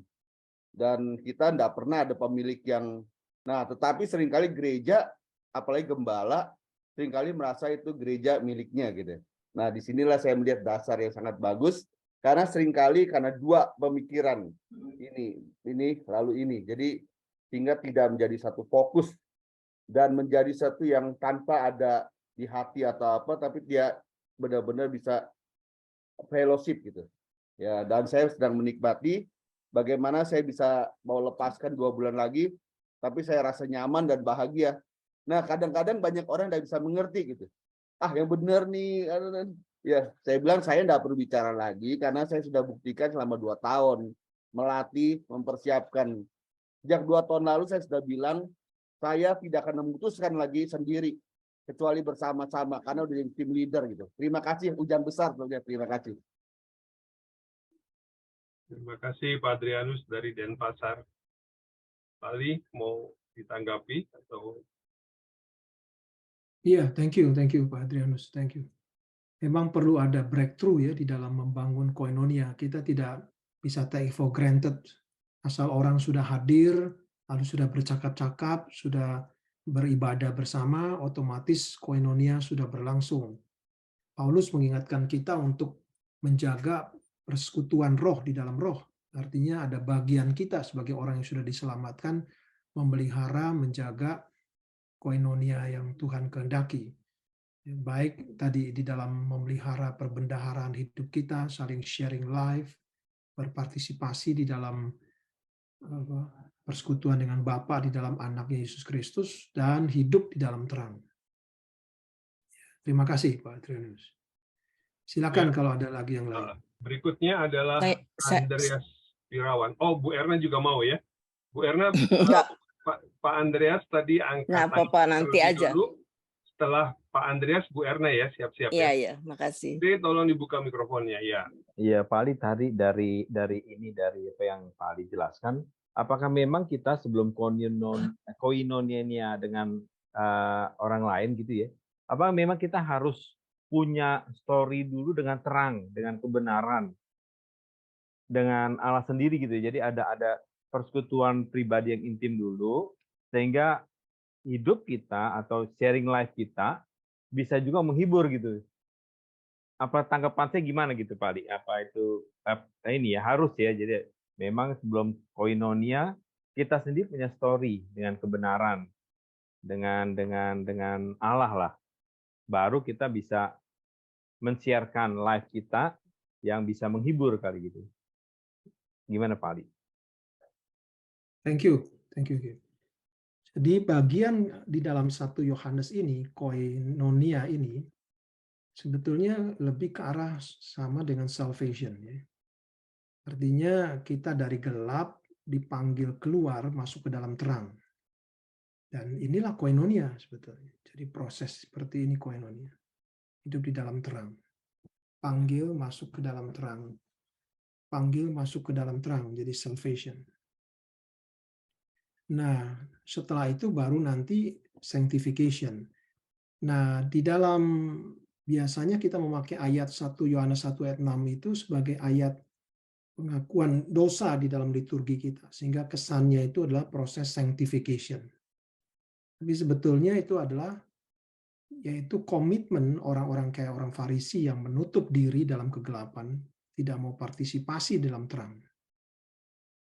Dan kita tidak pernah ada pemilik yang, nah tetapi seringkali gereja, apalagi gembala, seringkali merasa itu gereja miliknya gitu. Nah, disinilah saya melihat dasar yang sangat bagus, karena seringkali karena dua pemikiran, ini lalu ini, jadi sehingga tidak menjadi satu fokus dan menjadi satu yang tanpa ada di hati atau apa, tapi dia benar-benar bisa fellowship gitu. Ya, dan saya sedang menikmati bagaimana saya bisa mau lepaskan 2 bulan lagi, tapi saya rasa nyaman dan bahagia. Nah, kadang-kadang banyak orang tidak bisa mengerti gitu. Ah, yang benar nih. Ya, saya bilang saya tidak perlu bicara lagi karena saya sudah buktikan selama 2 tahun melatih, mempersiapkan. Sejak 2 tahun lalu saya sudah bilang saya tidak akan memutuskan lagi sendiri kecuali bersama-sama karena udah jadi tim leader gitu. Terima kasih, hujan besar. Terima kasih. Terima kasih Pak Adrianus dari Denpasar. Pak Ali, mau ditanggapi atau? Iya, thank you Pak Adrianus, thank you. Memang perlu ada breakthrough ya di dalam membangun koinonia. Kita tidak bisa take for granted. Asal orang sudah hadir, lalu sudah bercakap-cakap, sudah beribadah bersama, otomatis koinonia sudah berlangsung. Paulus mengingatkan kita untuk menjaga persekutuan roh di dalam roh. Artinya ada bagian kita sebagai orang yang sudah diselamatkan, memelihara, menjaga koinonia yang Tuhan kehendaki. Baik tadi di dalam memelihara perbendaharaan hidup kita, saling sharing life, berpartisipasi di dalam persekutuan dengan Bapa di dalam anaknya Yesus Kristus, dan hidup di dalam terang. Terima kasih Pak Adrianus. Silakan kalau ada lagi yang lain. Berikutnya adalah Andreas Pirawan. Oh, Bu Erna juga mau ya? Bu Erna, Pak Andreas tadi angkat. Nggak apa-apa, nanti aja. Dulu. Setelah Pak Andreas, Bu Erna ya, siap-siap ya. Iya, makasih. Oke, tolong dibuka mikrofonnya, ya. Iya, Pak Ali tadi dari apa yang Pak Ali jelaskan, apakah memang kita sebelum koinonia dengan orang lain gitu ya, apa memang kita harus punya story dulu dengan terang, dengan kebenaran, dengan Allah sendiri gitu. Jadi ada persekutuan pribadi yang intim dulu, sehingga hidup kita atau sharing life kita bisa juga menghibur gitu. Apa tanggapan saya gimana gitu Pak Ali? Apa itu ini ya harus ya. Jadi memang sebelum koinonia kita sendiri punya story dengan kebenaran, dengan Allah lah. Baru kita bisa men-sharekan life kita yang bisa menghibur kali gitu. Gimana Pak Ali? Thank you. Jadi bagian di dalam 1 Yohanes ini, koinonia ini, sebetulnya lebih ke arah sama dengan salvation. Ya. Artinya kita dari gelap dipanggil keluar masuk ke dalam terang. Dan inilah koinonia sebetulnya. Jadi proses seperti ini koinonia. Hidup di dalam terang. Panggil masuk ke dalam terang. Panggil masuk ke dalam terang, jadi salvation. Nah, setelah itu baru nanti sanctification. Nah, di dalam biasanya kita memakai ayat 1 Yohanes 1 ayat 6 itu sebagai ayat pengakuan dosa di dalam liturgi kita. Sehingga kesannya itu adalah proses sanctification. Tapi sebetulnya itu adalah yaitu komitmen orang-orang kayak orang Farisi yang menutup diri dalam kegelapan, tidak mau partisipasi dalam terang.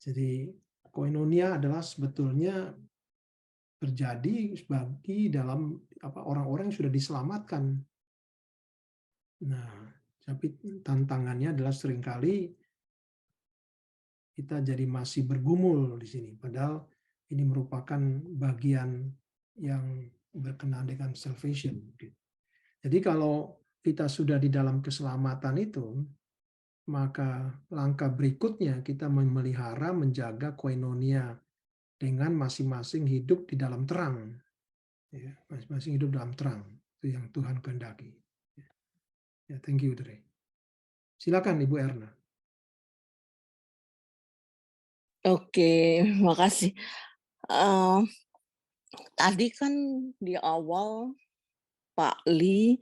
Jadi koinonia adalah sebetulnya terjadi bagi dalam orang-orang yang sudah diselamatkan. Nah, tapi tantangannya adalah seringkali kita jadi masih bergumul di sini, padahal ini merupakan bagian yang berkenaan dengan salvation. Jadi kalau kita sudah di dalam keselamatan itu, maka langkah berikutnya kita memelihara, menjaga koinonia dengan masing-masing hidup di dalam terang. Ya, masing-masing hidup dalam terang. Itu yang Tuhan kehendaki. Ya, thank you, Dre. Silakan Ibu Erna. Oke, makasih. Tadi kan di awal Pak Li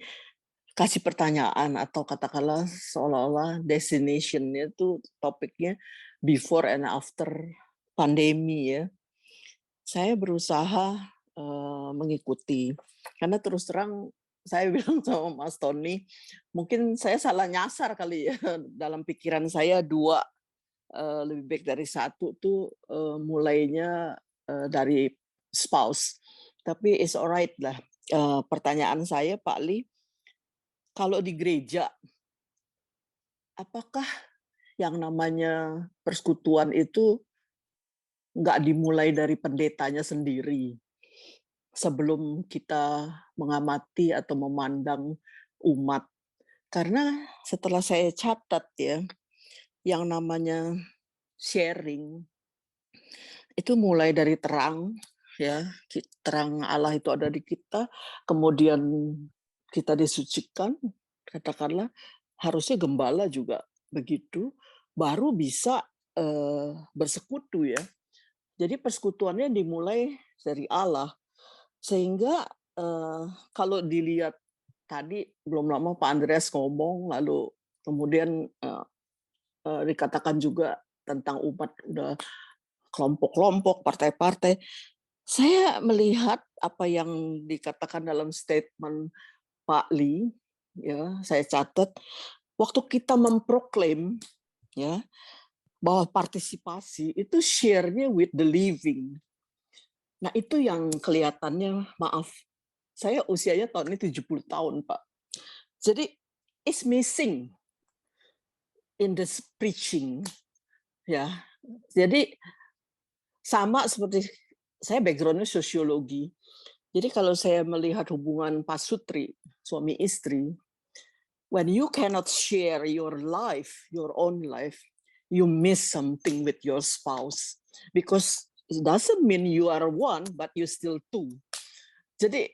kasih pertanyaan atau katakanlah seolah-olah destination-nya itu topiknya before and after pandemi ya. Saya berusaha mengikuti. Karena terus terang saya bilang sama Mas Tony, mungkin saya salah nyasar kali ya, dalam pikiran saya 2 lebih baik dari 1 tuh mulainya dari spouse. Tapi it's alright lah. Pertanyaan saya Pak Li, kalau di gereja, apakah yang namanya persekutuan itu nggak dimulai dari pendetanya sendiri sebelum kita mengamati atau memandang umat? Karena setelah saya catat ya, yang namanya sharing itu mulai dari terang ya, terang Allah itu ada di kita, kemudian kita disucikan, katakanlah harusnya gembala juga begitu, baru bisa bersekutu ya. Jadi persekutuannya dimulai dari Allah, sehingga kalau dilihat tadi belum lama Pak Andreas ngomong, lalu kemudian dikatakan juga tentang umat udah kelompok-kelompok, partai-partai. Saya melihat apa yang dikatakan dalam statement Pak Li, ya, saya catat, waktu kita memproklaim ya bahwa partisipasi itu share-nya with the living. Nah, itu yang kelihatannya, maaf, saya usianya tahun ini 70 tahun, Pak. Jadi it's missing in the preaching, ya. Jadi sama seperti saya background-nya sosiologi. Jadi kalau saya melihat hubungan pasutri, suami istri, when you cannot share your life, your own life, you miss something with your spouse. Because it doesn't mean you are one, but you still two. Jadi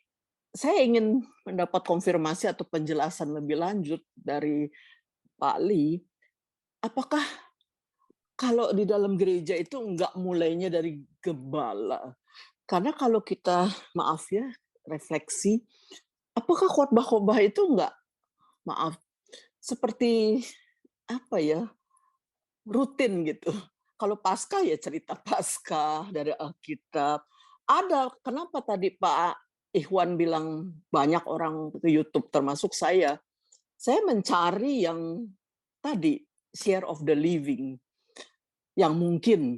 saya ingin mendapat konfirmasi atau penjelasan lebih lanjut dari Pak Li, apakah kalau di dalam gereja itu enggak mulainya dari gembala? Karena kalau kita, maaf ya, refleksi, apakah khotbah-khotbah itu enggak, maaf, seperti apa ya, rutin gitu. Kalau Paskah ya cerita Paskah dari Alkitab. Ada, kenapa tadi Pak Ikhwan bilang banyak orang ke YouTube termasuk saya mencari yang tadi, share of the living, yang mungkin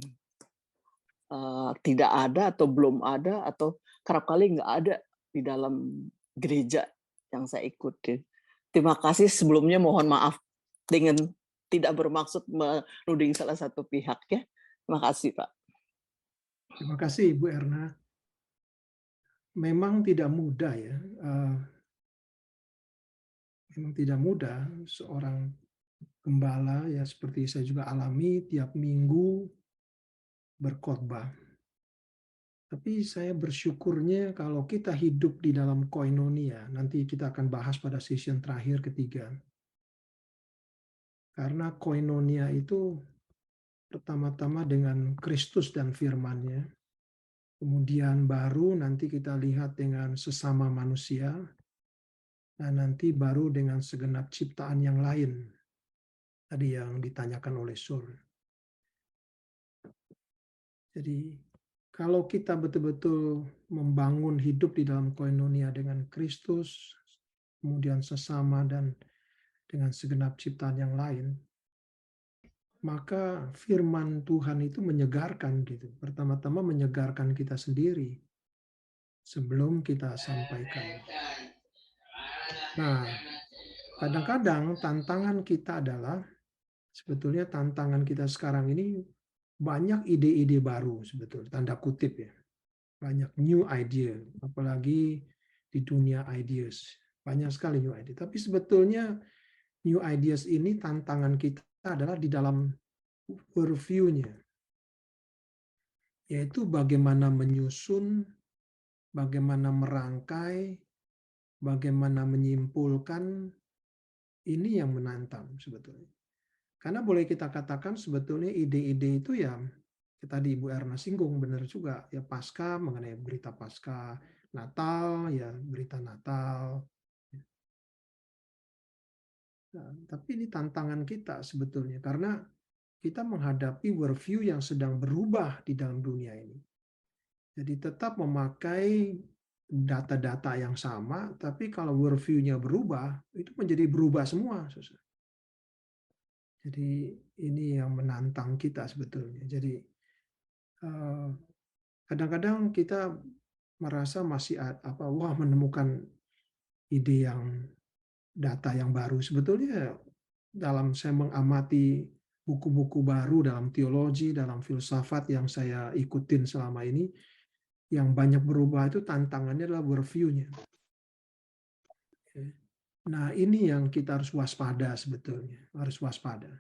tidak ada atau belum ada atau kerap kali nggak ada di dalam gereja yang saya ikuti. Terima kasih sebelumnya, mohon maaf dengan tidak bermaksud menuding salah satu pihak ya. Terima kasih Pak. Terima kasih Ibu Erna. Memang tidak mudah ya. Memang tidak mudah seorang gembala ya, seperti saya juga alami tiap minggu berkhotbah. Tapi saya bersyukurnya kalau kita hidup di dalam koinonia, nanti kita akan bahas pada session terakhir ketiga. Karena koinonia itu pertama-tama dengan Kristus dan firman-Nya. Kemudian baru nanti kita lihat dengan sesama manusia, dan nanti baru dengan segenap ciptaan yang lain. Tadi yang ditanyakan oleh Sur. Jadi kalau kita betul-betul membangun hidup di dalam koinonia dengan Kristus, kemudian sesama dan dengan segenap ciptaan yang lain, maka firman Tuhan itu menyegarkan gitu. Pertama-tama menyegarkan kita sendiri sebelum kita sampaikan. Nah, kadang-kadang tantangan kita adalah, sebetulnya tantangan kita sekarang ini banyak ide-ide baru sebetulnya, tanda kutip ya. Banyak new idea, apalagi di dunia ideas. Banyak sekali new idea. Tapi sebetulnya new ideas ini tantangan kita adalah di dalam worldview-nya. Yaitu bagaimana menyusun, bagaimana merangkai, bagaimana menyimpulkan, ini yang menantang sebetulnya. Karena boleh kita katakan sebetulnya ide-ide itu ya, tadi Ibu Erna singgung, benar juga. Ya Paskah, mengenai berita Paskah, Natal, ya berita Natal. Nah, tapi ini tantangan kita sebetulnya, karena kita menghadapi worldview yang sedang berubah di dalam dunia ini. Jadi tetap memakai data-data yang sama, tapi kalau worldview-nya berubah, itu menjadi berubah semua. Jadi ini yang menantang kita sebetulnya. Jadi kadang-kadang kita merasa masih wah menemukan ide yang data yang baru. Sebetulnya dalam saya mengamati buku-buku baru dalam teologi, dalam filsafat yang saya ikutin selama ini, yang banyak berubah itu tantangannya adalah worldview-nya. Nah, ini yang kita harus waspada sebetulnya, harus waspada.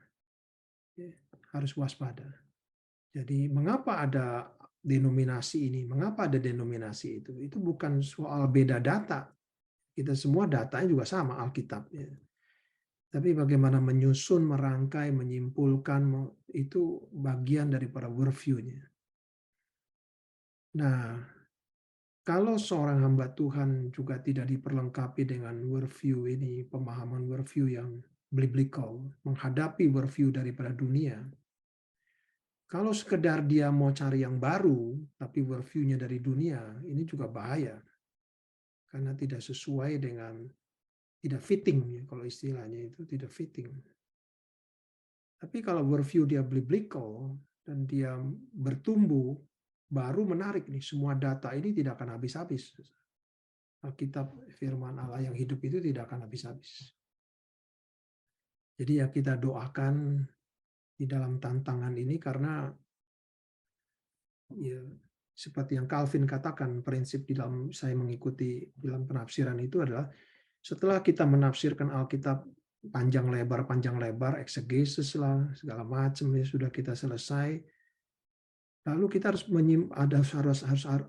Harus waspada. Jadi mengapa ada denominasi ini? Mengapa ada denominasi itu? Itu bukan soal beda data. Kita semua datanya juga sama Alkitab. Tapi bagaimana menyusun, merangkai, menyimpulkan, itu bagian daripada worldview-nya. Nah, kalau seorang hamba Tuhan juga tidak diperlengkapi dengan worldview ini, pemahaman worldview yang biblical, menghadapi worldview daripada dunia, kalau sekedar dia mau cari yang baru, tapi worldview-nya dari dunia, ini juga bahaya. Karena tidak sesuai dengan, tidak fitting, ya, kalau istilahnya itu tidak fitting. Tapi kalau worldview dia biblical, dan dia bertumbuh, baru menarik nih, semua data ini tidak akan habis-habis. Alkitab firman Allah yang hidup itu tidak akan habis-habis. Jadi ya kita doakan di dalam tantangan ini karena ya seperti yang Calvin katakan, prinsip di dalam saya mengikuti dalam penafsiran itu adalah setelah kita menafsirkan Alkitab panjang lebar, eksegesis lah, segala macam ya sudah kita selesai. Lalu kita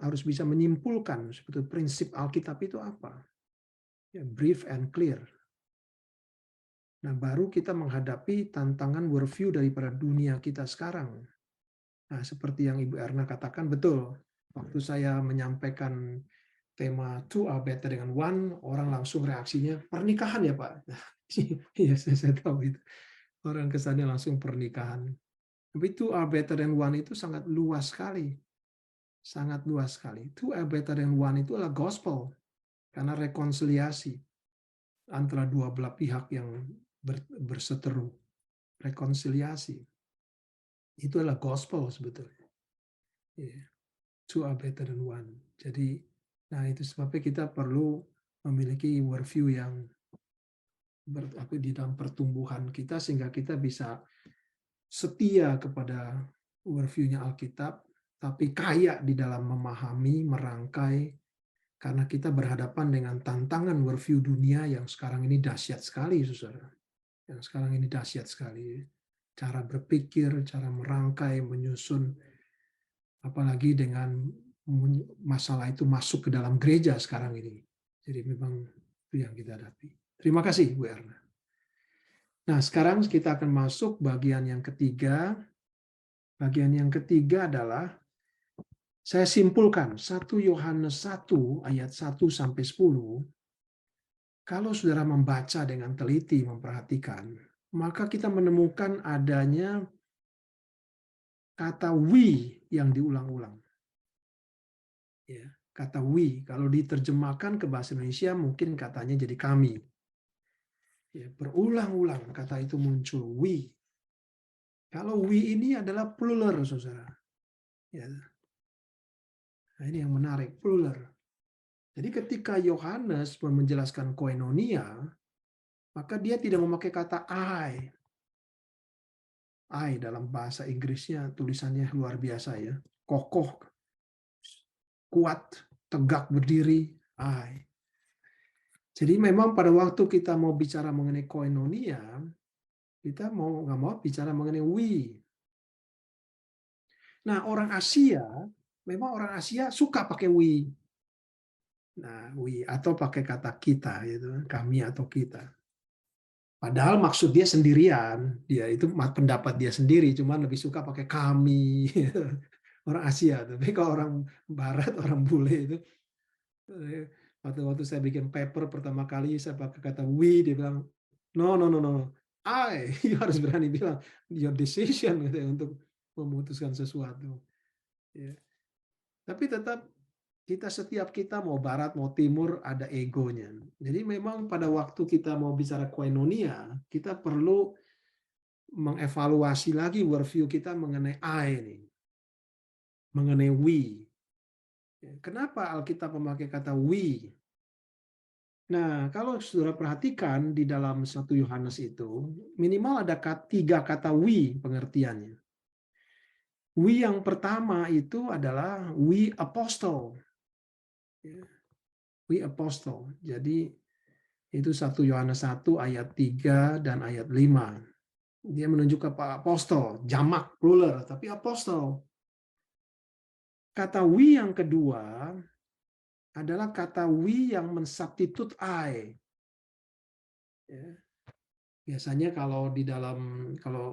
harus bisa menyimpulkan sebetulnya prinsip Alkitab itu apa. Ya, brief and clear. Nah, baru kita menghadapi tantangan worldview daripada dunia kita sekarang. Nah, seperti yang Ibu Erna katakan, betul. Waktu saya menyampaikan tema two are better than one, orang langsung reaksinya, pernikahan ya Pak? Iya, saya tahu itu. Orang kesannya langsung pernikahan. Tapi two are better than one itu sangat luas sekali. Sangat luas sekali. Two are better than one itu adalah gospel. Karena rekonsiliasi antara dua belah pihak yang berseteru. Rekonsiliasi. Itu adalah gospel sebetulnya. Two are better than one. Jadi, nah itu sebabnya kita perlu memiliki worldview yang di dalam pertumbuhan kita sehingga kita bisa setia kepada worldview-nya Alkitab, tapi kaya di dalam memahami, merangkai, karena kita berhadapan dengan tantangan worldview dunia yang sekarang ini dahsyat sekali, saudara. Yang sekarang ini dahsyat sekali. Cara berpikir, cara merangkai, menyusun, apalagi dengan masalah itu masuk ke dalam gereja sekarang ini. Jadi memang itu yang kita hadapi. Terima kasih, Bu Erna. Nah, sekarang kita akan masuk bagian yang ketiga. Bagian yang ketiga adalah saya simpulkan 1 Yohanes 1 ayat 1 sampai 10. Kalau saudara membaca dengan teliti, memperhatikan, maka kita menemukan adanya kata we yang diulang-ulang. Ya, kata we, kalau diterjemahkan ke bahasa Indonesia mungkin katanya jadi kami. Ya, berulang-ulang kata itu muncul, we. Kalau we ini adalah plural, saudara. Ya. Nah, ini yang menarik, plural. Jadi ketika Yohanes menjelaskan koinonia, maka dia tidak memakai kata I. I dalam bahasa Inggrisnya tulisannya luar biasa ya. Kokoh, kuat, tegak berdiri, I. Jadi memang pada waktu kita mau bicara mengenai koinonia, kita mau nggak mau bicara mengenai we. Nah, orang Asia, memang orang Asia suka pakai we. Nah, we atau pakai kata kita, gitu, kami atau kita. Padahal maksud dia sendirian, dia itu pendapat dia sendiri, cuman lebih suka pakai kami. Orang Asia, tapi kalau orang Barat, orang bule itu, waktu saya bikin paper pertama kali saya pakai kata we, dia bilang no, you harus berani bilang your decision gitu, untuk memutuskan sesuatu. Ya. Tapi tetap setiap kita mau barat mau timur ada egonya. Jadi memang pada waktu kita mau bicara koinonia, kita perlu mengevaluasi lagi worldview kita mengenai I ini, mengenai we. Kenapa Alkitab memakai kata we? Nah, kalau saudara perhatikan di dalam 1 Yohanes itu, minimal ada 3 kata we pengertiannya. We yang pertama itu adalah we apostle. We apostle. Jadi itu 1 Yohanes 1 ayat 3 dan ayat 5. Dia menunjukkan Pak apostol, jamak, plural, tapi apostol. Kata we yang kedua adalah kata we yang mensubstitute I. Ya. Biasanya kalau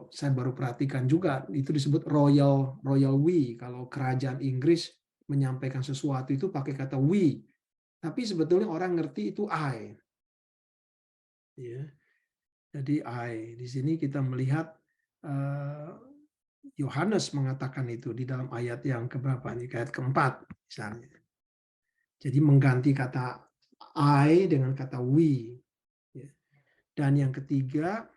saya baru perhatikan juga itu disebut royal we. Kalau kerajaan Inggris menyampaikan sesuatu itu pakai kata we. Tapi sebetulnya orang ngerti itu I. Ya. Jadi I. Di sini kita melihat Yohanes mengatakan itu di dalam ayat yang keberapa ini, ayat keempat misalnya. Jadi mengganti kata I dengan kata we. Dan yang ketiga,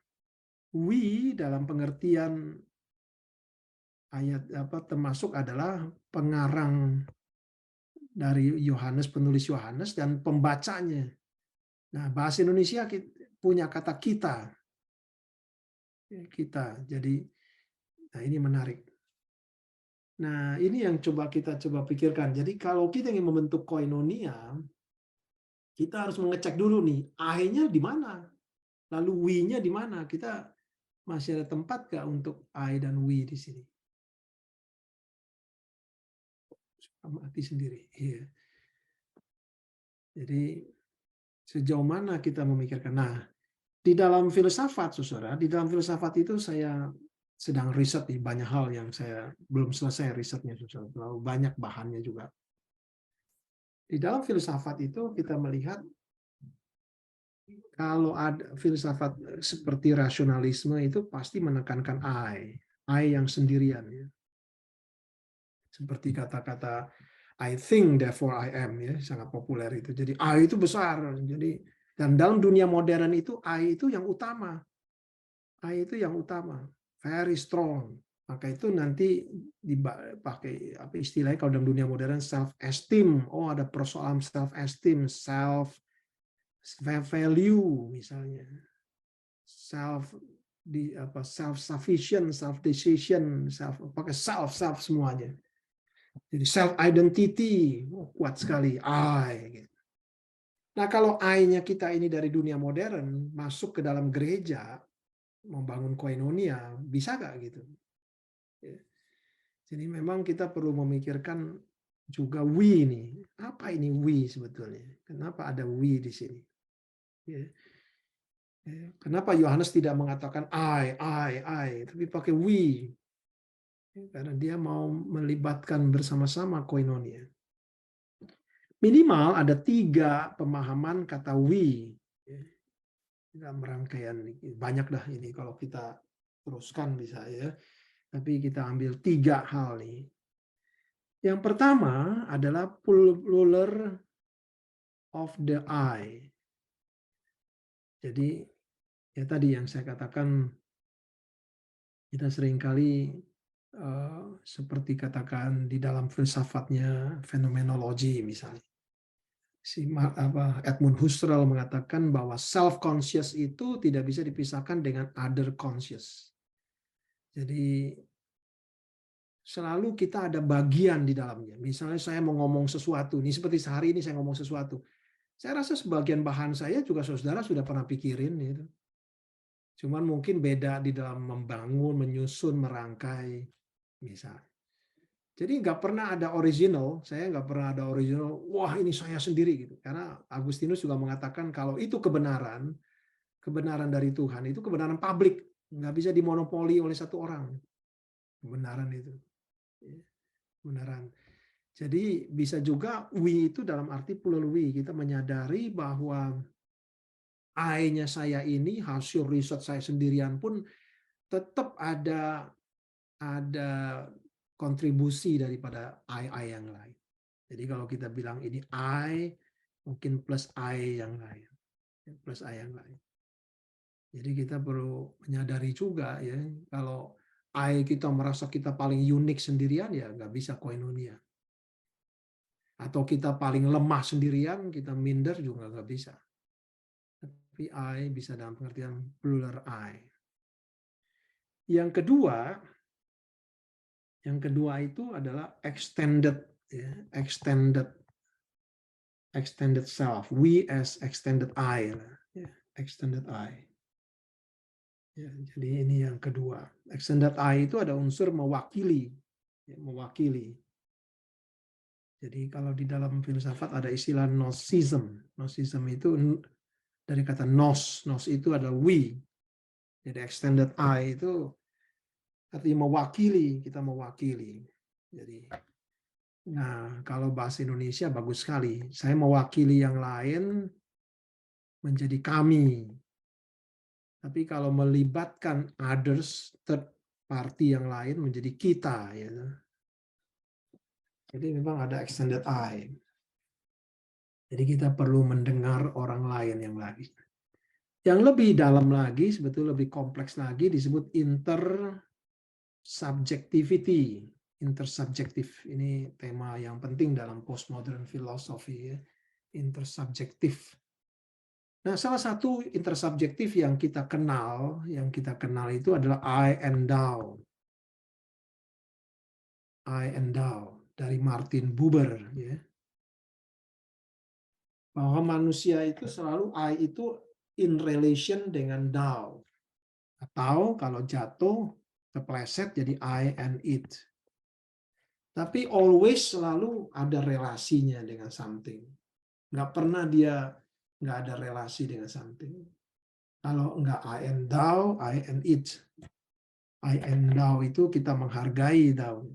we dalam pengertian ayat termasuk adalah pengarang dari Yohanes, penulis Yohanes dan pembacanya. Nah, bahasa Indonesia punya kata kita. Kita. Jadi nah ini menarik. Nah, ini yang kita coba pikirkan. Jadi kalau kita ingin membentuk koinonia, kita harus mengecek dulu nih, I-nya di mana? Lalu we-nya di mana? Kita masih ada tempat nggak untuk I dan we di sini? Mati sendiri. Iya. Jadi sejauh mana kita memikirkan? Nah, di dalam filsafat, saudara, di dalam filsafat itu saya sedang riset di banyak hal yang saya belum selesai risetnya, saudara. Terlalu banyak bahannya juga. Di dalam filsafat itu kita melihat kalau ada filsafat seperti rasionalisme itu pasti menekankan I yang sendirian. Ya. Seperti kata-kata I think therefore I am, ya, sangat populer itu. Jadi I itu besar. Jadi dan dalam dunia modern itu I itu yang utama. I itu yang utama, very strong. Maka itu nanti dipakai apa istilahnya kalau dalam dunia modern self esteem. Oh, ada persoalan self esteem, self value misalnya. Self sufficient, self decision, pakai self semuanya. Jadi self identity kuat sekali I. Nah, kalau I-nya kita ini dari dunia modern masuk ke dalam gereja membangun koinonia, bisa nggak gitu? Jadi memang kita perlu memikirkan juga we nih. Apa ini we sebetulnya? Kenapa ada we di sini? Kenapa Yohanes tidak mengatakan I, tapi pakai we? Karena dia mau melibatkan bersama-sama koinonia. Minimal ada 3 pemahaman kata we. Dalam rangkaian banyak dah ini kalau kita teruskan bisa ya. Tapi kita ambil 3 hal nih. Yang pertama adalah plural of the I. Jadi ya tadi yang saya katakan kita seringkali seperti katakan di dalam filsafatnya fenomenologi misalnya. Edmund Husserl mengatakan bahwa self-conscious itu tidak bisa dipisahkan dengan other conscious. Jadi selalu kita ada bagian di dalamnya. Misalnya saya mau ngomong sesuatu, ini seperti sehari ini saya ngomong sesuatu. Saya rasa sebagian bahan saya juga saudara sudah pernah pikirin gitu. Cuman mungkin beda di dalam membangun, menyusun, merangkai, misalnya. Jadi nggak pernah ada original, saya nggak pernah ada original, wah ini saya sendiri gitu. Karena Agustinus juga mengatakan kalau itu kebenaran dari Tuhan, itu kebenaran publik, nggak bisa dimonopoli oleh satu orang. Kebenaran itu. Kebenaran. Jadi bisa juga we itu dalam arti plural we, kita menyadari bahwa I-nya saya ini, hasil riset saya sendirian pun tetap ada kontribusi daripada I yang lain. Jadi kalau kita bilang ini I, mungkin plus I yang lain. Plus I yang lain. Jadi kita perlu menyadari juga ya, kalau I kita merasa kita paling unik sendirian, ya nggak bisa koinonia. Atau kita paling lemah sendirian, kita minder juga nggak bisa. Tapi I bisa dalam pengertian plural I. Yang kedua itu adalah extended, ya, extended self. We as extended I, ya, extended I. Ya, jadi ini yang kedua. Extended I itu ada unsur mewakili, ya, mewakili. Jadi kalau di dalam filsafat ada istilah gnosism. Gnosism itu dari kata nos. Nos itu adalah we. Jadi extended I itu artinya mewakili, kita mewakili. Jadi, nah kalau bahasa Indonesia bagus sekali. Saya mewakili yang lain menjadi kami. Tapi kalau melibatkan others, third party yang lain menjadi kita. Ya. Jadi memang ada extended I. Jadi kita perlu mendengar orang lain yang lagi. Yang lebih dalam lagi, sebetulnya lebih kompleks lagi, disebut intersubjectivity. Intersubjektif, ini tema yang penting dalam postmodern philosophy. Ya. Intersubjektif. Nah, salah satu intersubjektif yang kita kenal itu adalah I and thou. I and thou dari Martin Buber, ya. Bahwa manusia itu selalu I itu in relation dengan thou. Atau kalau jatuh, kepleset jadi I and it. Tapi always selalu ada relasinya dengan something. Nggak pernah dia nggak ada relasi dengan something. Kalau nggak I and thou, I and it. I and thou itu kita menghargai thou.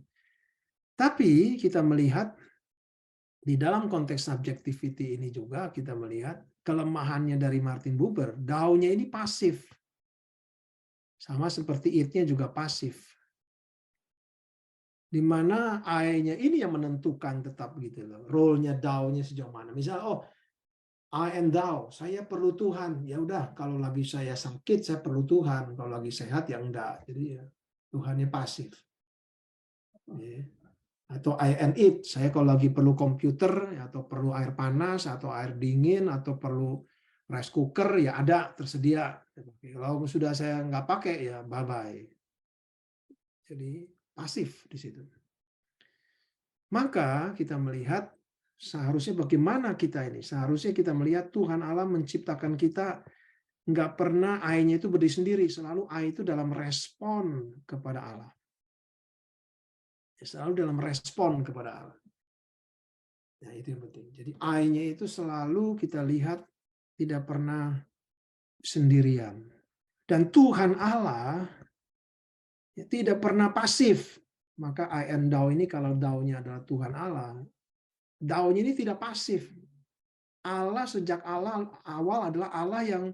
Tapi kita melihat di dalam konteks subjectivity ini juga kita melihat kelemahannya dari Martin Buber, thou-nya ini pasif. Sama seperti it-nya juga pasif. Di mana I-nya ini yang menentukan tetap gitu loh. Role-nya thou-nya sejauh mana. Misal, I and thou, saya perlu Tuhan. Ya udah, kalau lagi saya sakit saya perlu Tuhan. Kalau lagi sehat ya enggak. Jadi ya Tuhannya pasif. Ya. Atau I and it, saya kalau lagi perlu komputer atau perlu air panas atau air dingin atau perlu rice cooker ya ada tersedia. Kalau sudah saya nggak pakai ya bye bye. Jadi pasif di situ. Maka kita melihat seharusnya bagaimana kita ini? Seharusnya kita melihat Tuhan Allah menciptakan kita nggak pernah I-nya itu berdiri sendiri, selalu I itu dalam respon kepada Allah. Selalu dalam respon kepada Allah. Nah, itu yang penting. Jadi I-nya itu selalu kita lihat tidak pernah sendirian. Dan Tuhan Allah ya, tidak pernah pasif. Maka I and thou ini kalau thou-nya adalah Tuhan Allah, thou-nya ini tidak pasif. Allah sejak awal adalah Allah yang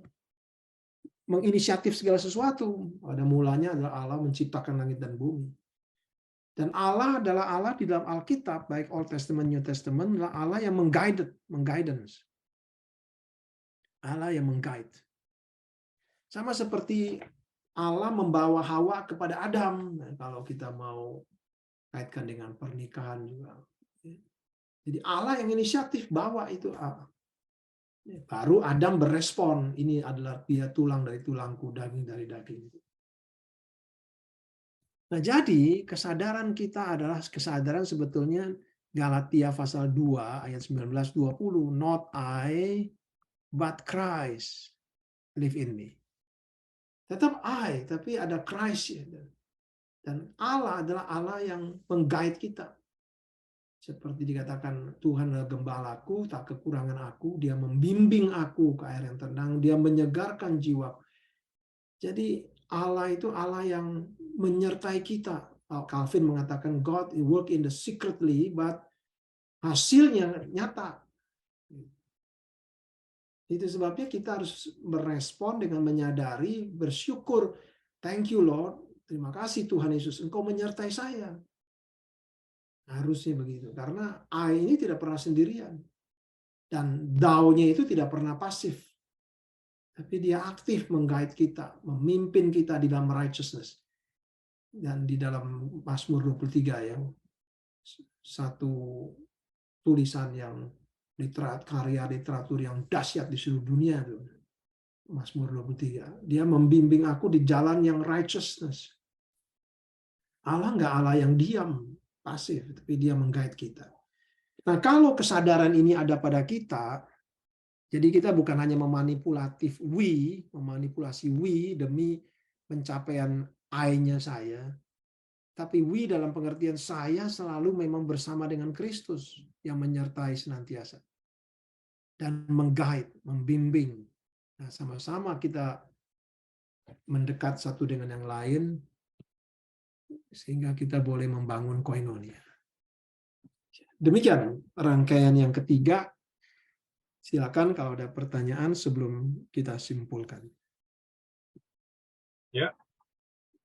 menginisiatif segala sesuatu. Pada mulanya adalah Allah menciptakan langit dan bumi. Dan Allah adalah Allah di dalam Alkitab, baik Old Testament, New Testament, adalah Allah yang mengguidance. Allah yang mengguide. Sama seperti Allah membawa Hawa kepada Adam. Nah, kalau kita mau kaitkan dengan pernikahan juga. Jadi Allah yang inisiatif bawa itu Allah. Baru Adam berespon, ini adalah dia tulang dari tulangku, daging dari daging. Nah, jadi kesadaran kita adalah kesadaran sebetulnya Galatia pasal 2 ayat 19-20, not I but Christ live in me. Tetap I, tapi ada Christ. Dan Allah adalah Allah yang meng-guide kita. Seperti dikatakan Tuhan adalah gembalaku, tak kekurangan aku, dia membimbing aku ke air yang tenang, dia menyegarkan jiwa. Jadi Allah itu Allah yang menyertai kita. Calvin mengatakan God work in the secretly, but hasilnya nyata. Itu sebabnya kita harus merespon dengan menyadari, bersyukur. Thank you Lord, terima kasih Tuhan Yesus, Engkau menyertai saya. Harusnya begitu. Karena I ini tidak pernah sendirian. Dan thou-nya itu tidak pernah pasif. Tapi dia aktif meng-guide kita, memimpin kita di dalam righteousness. Dan di dalam Mazmur 23 yang satu tulisan yang karya literatur yang dahsyat di seluruh dunia itu. Mazmur 23. Dia membimbing aku di jalan yang righteousness. Allah nggak Allah yang diam, pasif, tapi dia meng-guide kita. Nah, kalau kesadaran ini ada pada kita, jadi kita bukan hanya memanipulasi we demi pencapaian I-nya saya, tapi we dalam pengertian saya selalu memang bersama dengan Kristus yang menyertai senantiasa dan meng-guide, membimbing. Nah, sama-sama kita mendekat satu dengan yang lain sehingga kita boleh membangun koinonia. Demikian rangkaian yang ketiga. Silakan kalau ada pertanyaan sebelum kita simpulkan. Ya,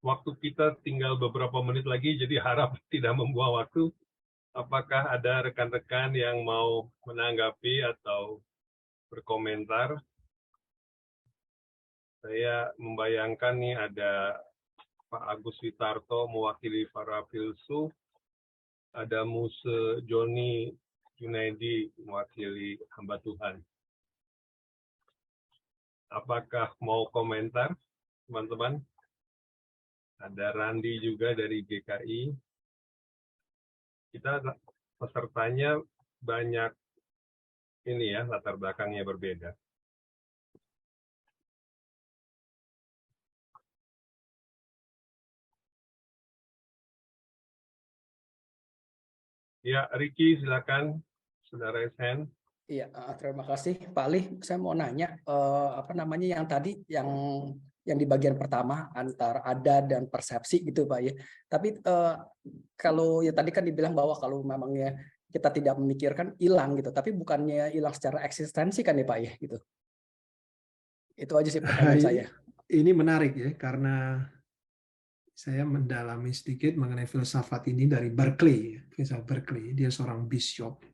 waktu kita tinggal beberapa menit lagi, jadi harap tidak membuang waktu. Apakah ada rekan-rekan yang mau menanggapi atau berkomentar? Saya membayangkan nih ada Pak Agus Witarto mewakili para filsuf, ada Muse Joni Junaidi mewakili hamba Tuhan. Apakah mau komentar, teman-teman? Ada Randi juga dari GKI. Kita pesertanya banyak ini ya, latar belakangnya berbeda. Ya, Ricky, silakan, Saudara Esen. Iya, terima kasih Pak Ali. Saya mau nanya apa namanya yang tadi yang di bagian pertama antara ada dan persepsi gitu Pak ya. Tapi kalau ya tadi kan dibilang bahwa kalau memangnya kita tidak memikirkan hilang gitu, tapi bukannya hilang secara eksistensi kan ya Pak ya gitu. Itu aja sih pertanyaan saya. Ini menarik ya karena saya mendalami sedikit mengenai filsafat ini dari Berkeley, filsafat Berkeley. Dia seorang bishop.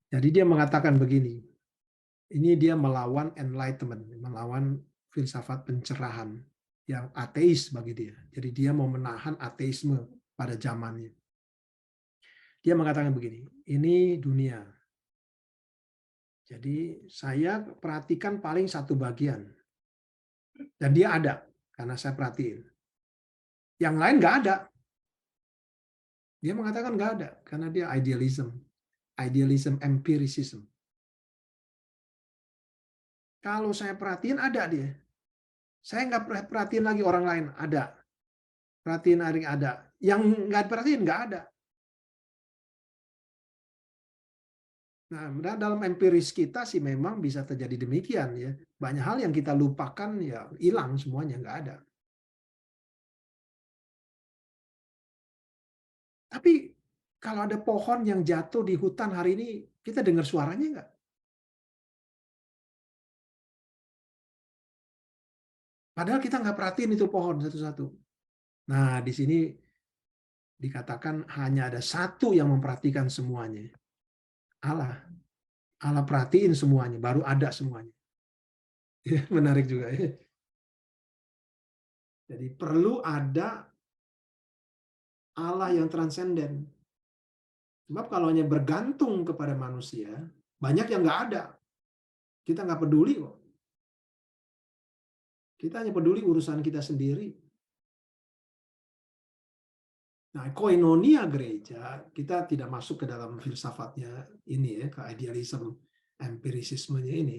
Jadi dia mengatakan begini, ini dia melawan enlightenment, melawan filsafat pencerahan yang ateis bagi dia. Jadi dia mau menahan ateisme pada zamannya. Dia mengatakan begini, ini dunia. Jadi saya perhatikan paling satu bagian. Dan dia ada, karena saya perhatiin. Yang lain nggak ada. Dia mengatakan nggak ada, karena dia idealism empiricism. Kalau saya perhatiin ada dia. Saya nggak perhatiin lagi orang lain, ada. Perhatiin ada. Yang nggak perhatiin nggak ada. Nah, dalam empiris kita sih memang bisa terjadi demikian ya. Banyak hal yang kita lupakan ya hilang semuanya, nggak ada. Tapi kalau ada pohon yang jatuh di hutan hari ini, kita dengar suaranya nggak? Padahal kita nggak perhatiin itu pohon satu-satu. Nah, di sini dikatakan hanya ada satu yang memperhatikan semuanya. Allah. Allah perhatiin semuanya, baru ada semuanya. Ya, menarik juga ya. Jadi perlu ada Allah yang transenden. Sebab kalau hanya bergantung kepada manusia, banyak yang nggak ada. Kita nggak peduli kok. Kita hanya peduli urusan kita sendiri. Nah, koinonia gereja, kita tidak masuk ke dalam filsafatnya ini ya, ke idealisme, empirisismenya ini.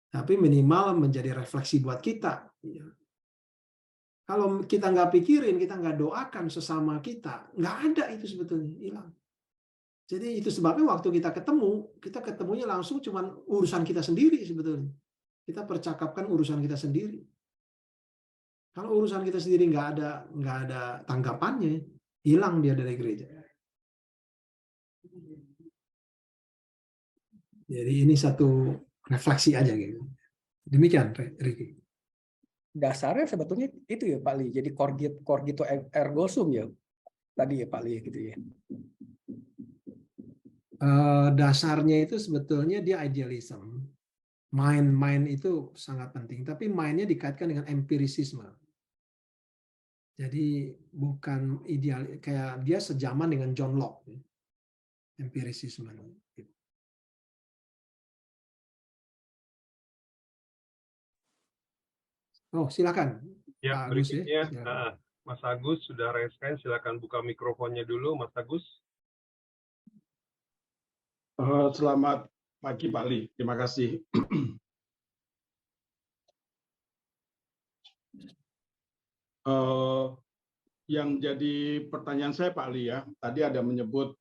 Tapi minimal menjadi refleksi buat kita. Kalau kita nggak pikirin, kita nggak doakan sesama kita, nggak ada itu sebetulnya, hilang. Jadi itu sebabnya waktu kita ketemunya langsung cuma urusan kita sendiri sebetulnya. Kita percakapkan urusan kita sendiri. Kalau urusan kita sendiri nggak ada tanggapannya, hilang dia dari gereja. Jadi ini satu refleksi aja gitu. Demikian, Ricky. Dasarnya sebetulnya itu ya Pak Li. Jadi cogito ergo sum ya. tadi ya Pak Ali gitu ya. Dasarnya itu sebetulnya dia idealism. Main itu sangat penting, tapi mainnya dikaitkan dengan empirisisme. Jadi bukan ideal, kayak dia sejaman dengan John Locke, empirisisme. Oh, silakan. Ya, Pak Agus ya. berikutnya Silakan. Mas Agus sudah raise hand, silakan buka mikrofonnya dulu, Mas Agus. Selamat pagi Pak Ali, terima kasih. Yang jadi pertanyaan saya Pak Ali ya, tadi ada menyebut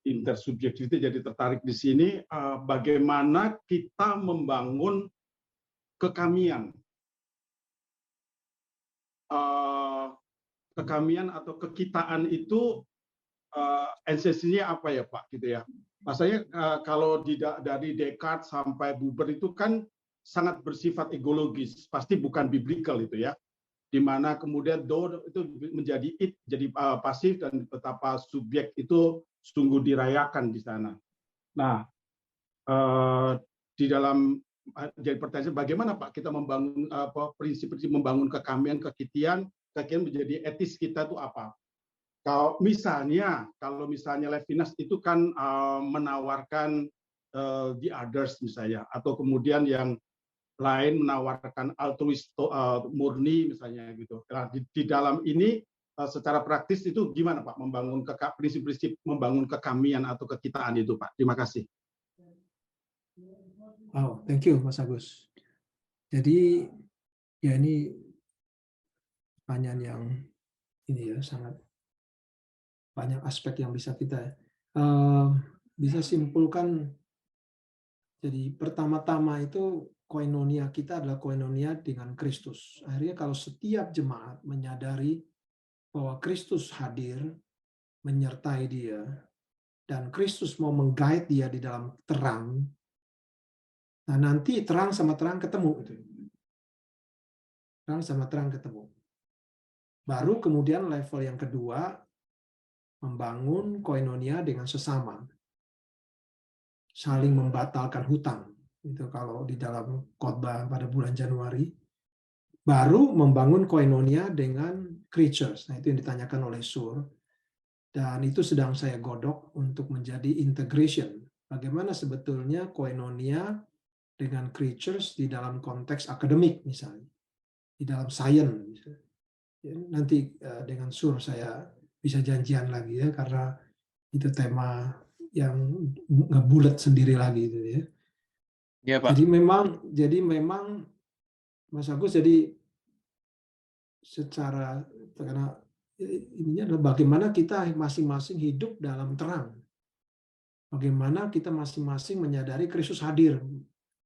intersubjektivitas, jadi tertarik di sini bagaimana kita membangun kekamian. Kekamian atau kekitaan itu esensinya apa ya Pak gitu ya. Maksudnya kalau dari Descartes sampai Buber itu kan sangat bersifat ekologis, pasti bukan biblical itu ya. Di mana kemudian do itu menjadi it, jadi pasif, dan betapa subjek itu sungguh dirayakan di sana. Nah, di dalam jadi pertanyaan bagaimana Pak kita membangun prinsip-prinsip membangun kekamian, kekitian menjadi etis kita itu apa? Kalau misalnya Levinas itu kan menawarkan the others misalnya, atau kemudian yang lain menawarkan altruis murni misalnya gitu. Nah, di dalam ini secara praktis itu gimana Pak membangun prinsip-prinsip membangun kekamian atau kekitaan itu Pak? Terima kasih. Oh, thank you Mas Agus. Jadi ya ini pertanyaan yang ini ya sangat banyak aspek yang bisa kita bisa simpulkan. Jadi pertama-tama itu koinonia kita adalah koinonia dengan Kristus. Akhirnya kalau setiap jemaat menyadari bahwa Kristus hadir, menyertai dia, dan Kristus mau menggait dia di dalam terang, nah nanti terang sama terang ketemu. Terang sama terang ketemu. Baru kemudian level yang kedua, membangun koinonia dengan sesama. Saling membatalkan hutang. Itu kalau di dalam khotbah pada bulan Januari. Baru membangun koinonia dengan creatures. Nah, itu yang ditanyakan oleh Sur. Dan itu sedang saya godok untuk menjadi integration. Bagaimana sebetulnya koinonia dengan creatures di dalam konteks akademik misalnya. Di dalam science. Nanti dengan Sur saya bisa janjian lagi ya, karena itu tema yang ngebulet sendiri lagi itu ya. Iya, Pak. Jadi memang Mas Agus, jadi secara karena ininya adalah bagaimana kita masing-masing hidup dalam terang. Bagaimana kita masing-masing menyadari Kristus hadir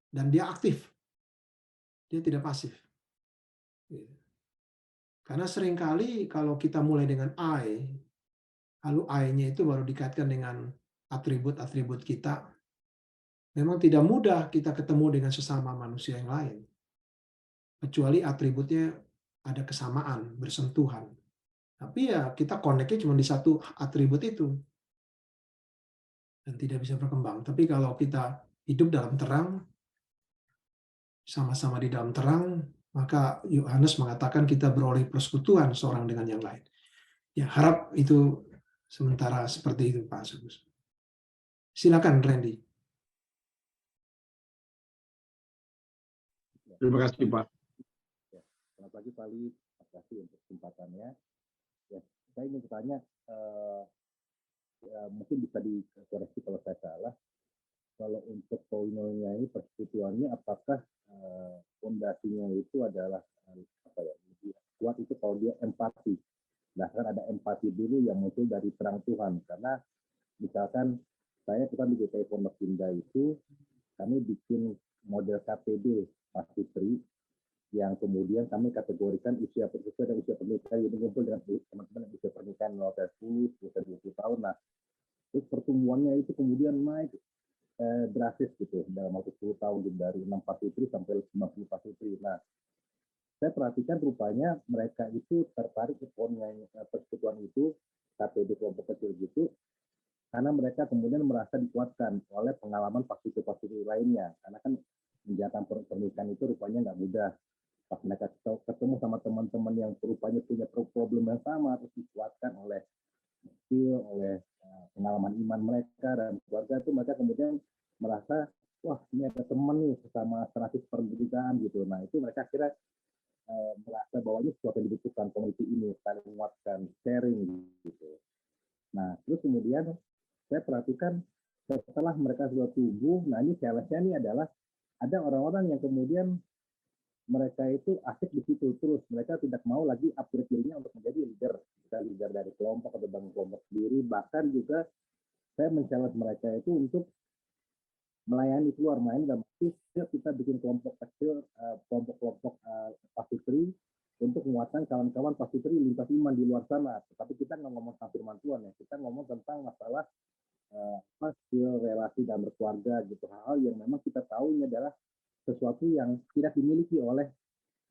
dan dia aktif. Dia tidak pasif. Karena seringkali kalau kita mulai dengan I, lalu I-nya itu baru dikaitkan dengan atribut-atribut kita, memang tidak mudah kita ketemu dengan sesama manusia yang lain. Kecuali atributnya ada kesamaan, bersentuhan. Tapi ya kita connect-nya cuma di satu atribut itu. Dan tidak bisa berkembang. Tapi kalau kita hidup dalam terang, sama-sama di dalam terang, maka Yohanes mengatakan kita beroleh persekutuan seorang dengan yang lain. Ya, harap itu sementara seperti itu, Pak Agus. Silakan, Randy. Terima kasih, Pak. Selamat pagi, Pak Ali. Terima kasih untuk kesempatannya. Ya, saya ingin bertanya, ya, mungkin bisa dikoreksi kalau saya salah. Kalau untuk koinonia ini persekutuannya, apakah fondasinya itu adalah apa ya, lebih kuat itu kalau dia empati. Nah, kan ada empati dulu yang muncul dari terang Tuhan. Karena misalkan kita di GPI Pondok Indah itu kami bikin model KPD Mas Fitri yang kemudian kami kategorikan usia persiapan dan usia pernikahan, jadi ngumpul dengan teman-teman yang usia pernikahan 10, 20 tahun. Nah, terus pertumbuhannya itu kemudian naik drastis gitu dalam waktu 10 tahun dari 6 pasutri sampai 50 pasutri. Nah, saya perhatikan rupanya mereka itu tertarik ke persekutuan itu KTB kelompok kecil gitu, karena mereka kemudian merasa dikuatkan oleh pengalaman positif-positif lainnya. Karena kan menjalankan pernikahan itu rupanya nggak mudah. Pas mereka ketemu sama teman-teman yang rupanya punya problem yang sama, terus dikuatkan oleh skill, oleh pengalaman iman mereka dan keluarga, itu mereka kemudian merasa, wah ini ada teman nih sesama serasi pernikahan gitu. Nah itu mereka kira merasa bahwa ini sesuatu yang dibutuhkan community ini, saling menguatkan, sharing gitu. Nah terus kemudian saya perhatikan setelah mereka sudah tumbuh, nah ini challenge-nya ini adalah ada orang-orang yang kemudian mereka itu asik di situ terus, mereka tidak mau lagi upgrade dirinya untuk menjadi leader, bisa leader dari kelompok atau bangun kelompok sendiri. Bahkan juga saya men-challenge mereka itu untuk melayani keluar, dan kita bikin kelompok kecil, kelompok-kelompok pasitri untuk menguatkan kawan-kawan pasitri lintas iman di luar sana. Tapi kita nggak ngomong tentang firman Tuhan ya, kita ngomong tentang masalah skill relasi dan berkeluarga gitu, hal-hal yang memang kita tahu ini adalah sesuatu yang tidak dimiliki oleh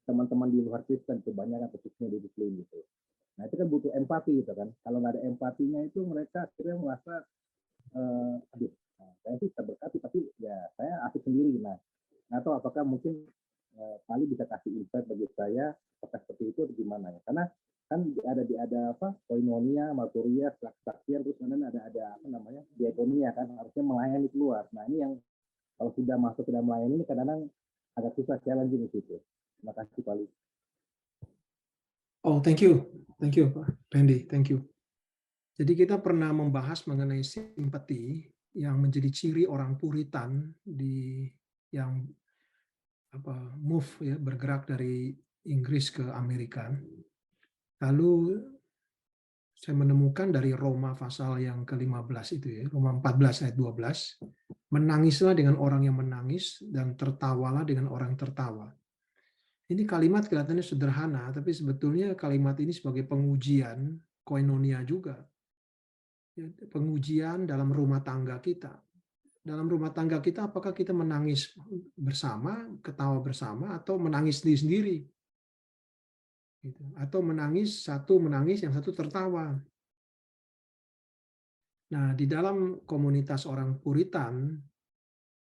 teman-teman di luar Kristen, kebanyakan khususnya di Muslim gitu. Nah itu kan butuh empati gitu kan. Kalau nggak ada empatinya itu mereka akhirnya merasa aduh, saya sih terberkati tapi ya saya asik sendiri. Nah, atau apakah mungkin Pali bisa kasih insight bagi saya apakah seperti itu atau gimana ya? Karena kan ada apa? Koinonia, maturia, kesaksian, terus kemudian ada apa namanya? Diakonia kan harusnya melayani keluar. Nah, ini yang kalau sudah masuk ke dalam melayani ini kadang-kadang agak susah, challenging di situ. Terima kasih Pali. Oh, thank you, Pak Randy, thank you. Jadi kita pernah membahas mengenai simpati yang menjadi ciri orang Puritan yang move ya, bergerak dari Inggris ke Amerika. Lalu saya menemukan dari Roma pasal yang ke-15 itu ya, Roma 14 ayat 12, menangislah dengan orang yang menangis dan tertawalah dengan orang yang tertawa. Ini kalimat kelihatannya sederhana, tapi sebetulnya kalimat ini sebagai pengujian koinonia juga. Pengujian dalam rumah tangga kita. Dalam rumah tangga kita, apakah kita menangis bersama, ketawa bersama, atau menangis sendiri-sendiri? Atau satu menangis, yang satu tertawa. Nah, di dalam komunitas orang Puritan,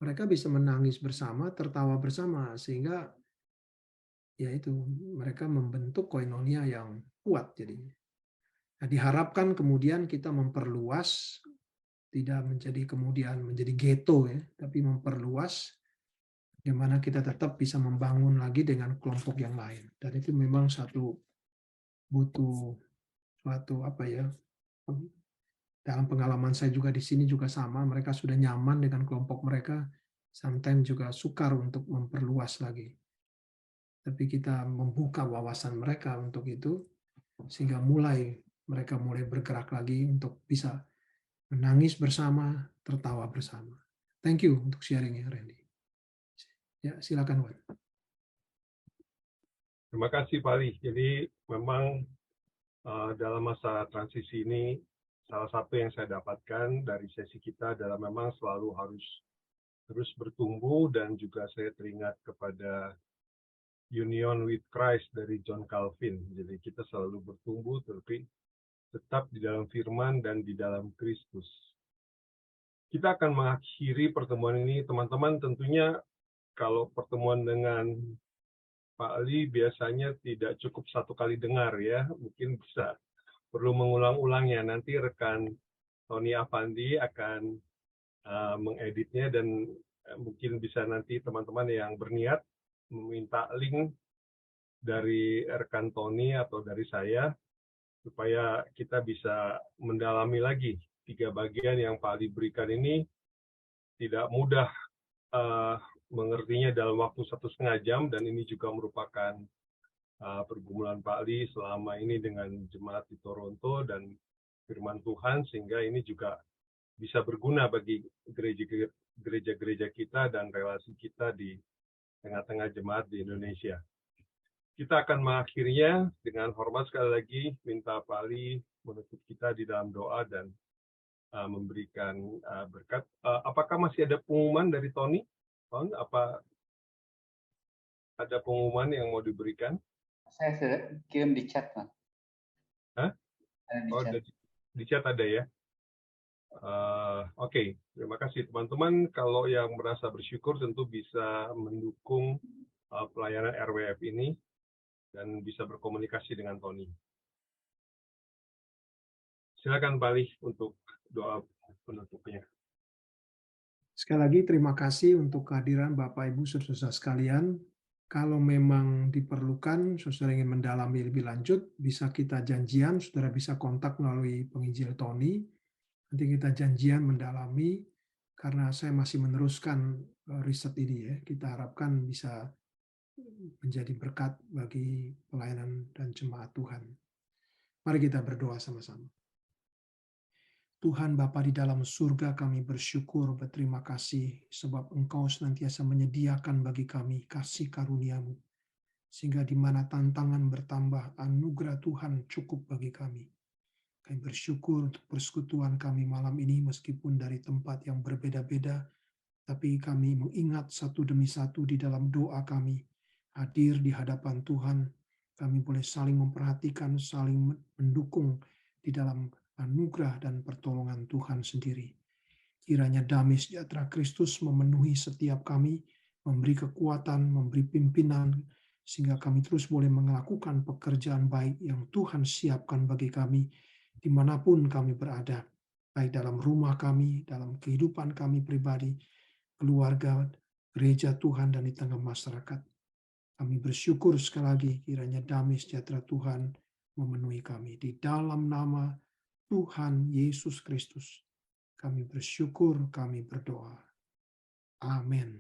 mereka bisa menangis bersama, tertawa bersama, sehingga ya itu mereka membentuk koinonia yang kuat jadinya. Nah, diharapkan kemudian kita memperluas, tidak kemudian menjadi ghetto ya, tapi memperluas bagaimana kita tetap bisa membangun lagi dengan kelompok yang lain. Dan itu memang butuh suatu dalam pengalaman saya juga di sini juga sama, mereka sudah nyaman dengan kelompok mereka, sometimes juga sukar untuk memperluas lagi. Tapi kita membuka wawasan mereka untuk itu, sehingga mereka mulai bergerak lagi untuk bisa menangis bersama, tertawa bersama. Thank you untuk sharing-nya, Randy. Ya, silakan, Wan. Terima kasih, Pak Ali. Jadi memang dalam masa transisi ini, salah satu yang saya dapatkan dari sesi kita adalah memang selalu harus terus bertumbuh, dan juga saya teringat kepada Union with Christ dari John Calvin. Jadi kita selalu bertumbuh, tapi tetap di dalam firman dan di dalam Kristus. Kita akan mengakhiri pertemuan ini, teman-teman. Tentunya kalau pertemuan dengan Pak Ali biasanya tidak cukup satu kali dengar ya, mungkin bisa perlu mengulang-ulangnya. Nanti rekan Tony Avandi akan mengeditnya, dan mungkin bisa nanti teman-teman yang berniat meminta link dari rekan Tony atau dari saya, supaya kita bisa mendalami lagi 3 bagian yang Pak Ali berikan ini. Tidak mudah mengertinya dalam waktu 1,5 jam, dan ini juga merupakan pergumulan Pak Ali selama ini dengan jemaat di Toronto dan firman Tuhan, sehingga ini juga bisa berguna bagi gereja-gereja kita dan relasi kita di tengah-tengah jemaat di Indonesia. Kita akan mengakhirinya dengan hormat sekali lagi, minta Pak Ali menutup kita di dalam doa dan memberikan berkat. Apakah masih ada pengumuman dari Tony? Ton, apa ada pengumuman yang mau diberikan? Saya sudah kirim di chat, Mas. Hah? Ada di Oh, chat. Di chat ada ya. Oke, terima kasih teman-teman. Kalau yang merasa bersyukur tentu bisa mendukung pelayanan RWF ini dan bisa berkomunikasi dengan Tony. Silakan balik untuk doa penutupnya. Sekali lagi terima kasih untuk kehadiran Bapak Ibu saudara sekalian. Kalau memang diperlukan, saudara ingin mendalami lebih lanjut, bisa kita janjian, saudara bisa kontak melalui penginjil Tony. Nanti kita janjian mendalami, karena saya masih meneruskan riset ini ya. Kita harapkan bisa menjadi berkat bagi pelayanan dan jemaat Tuhan. Mari kita berdoa sama-sama. Tuhan Bapa di dalam surga, kami bersyukur, berterima kasih sebab Engkau senantiasa menyediakan bagi kami kasih karunia-Mu, sehingga di mana tantangan bertambah, anugerah Tuhan cukup bagi kami. Kami bersyukur untuk persekutuan kami malam ini, meskipun dari tempat yang berbeda-beda, tapi kami mengingat satu demi satu di dalam doa kami, hadir di hadapan Tuhan, kami boleh saling memperhatikan, saling mendukung di dalam anugerah dan pertolongan Tuhan sendiri. Kiranya damai sejahtera Kristus memenuhi setiap kami, memberi kekuatan, memberi pimpinan, sehingga kami terus boleh melakukan pekerjaan baik yang Tuhan siapkan bagi kami, dimanapun kami berada, baik dalam rumah kami, dalam kehidupan kami pribadi, keluarga, gereja Tuhan, dan di tengah masyarakat. Kami bersyukur sekali lagi, kiranya damai sejahtera Tuhan memenuhi kami. Di dalam nama Tuhan Yesus Kristus, kami bersyukur, kami berdoa. Amin.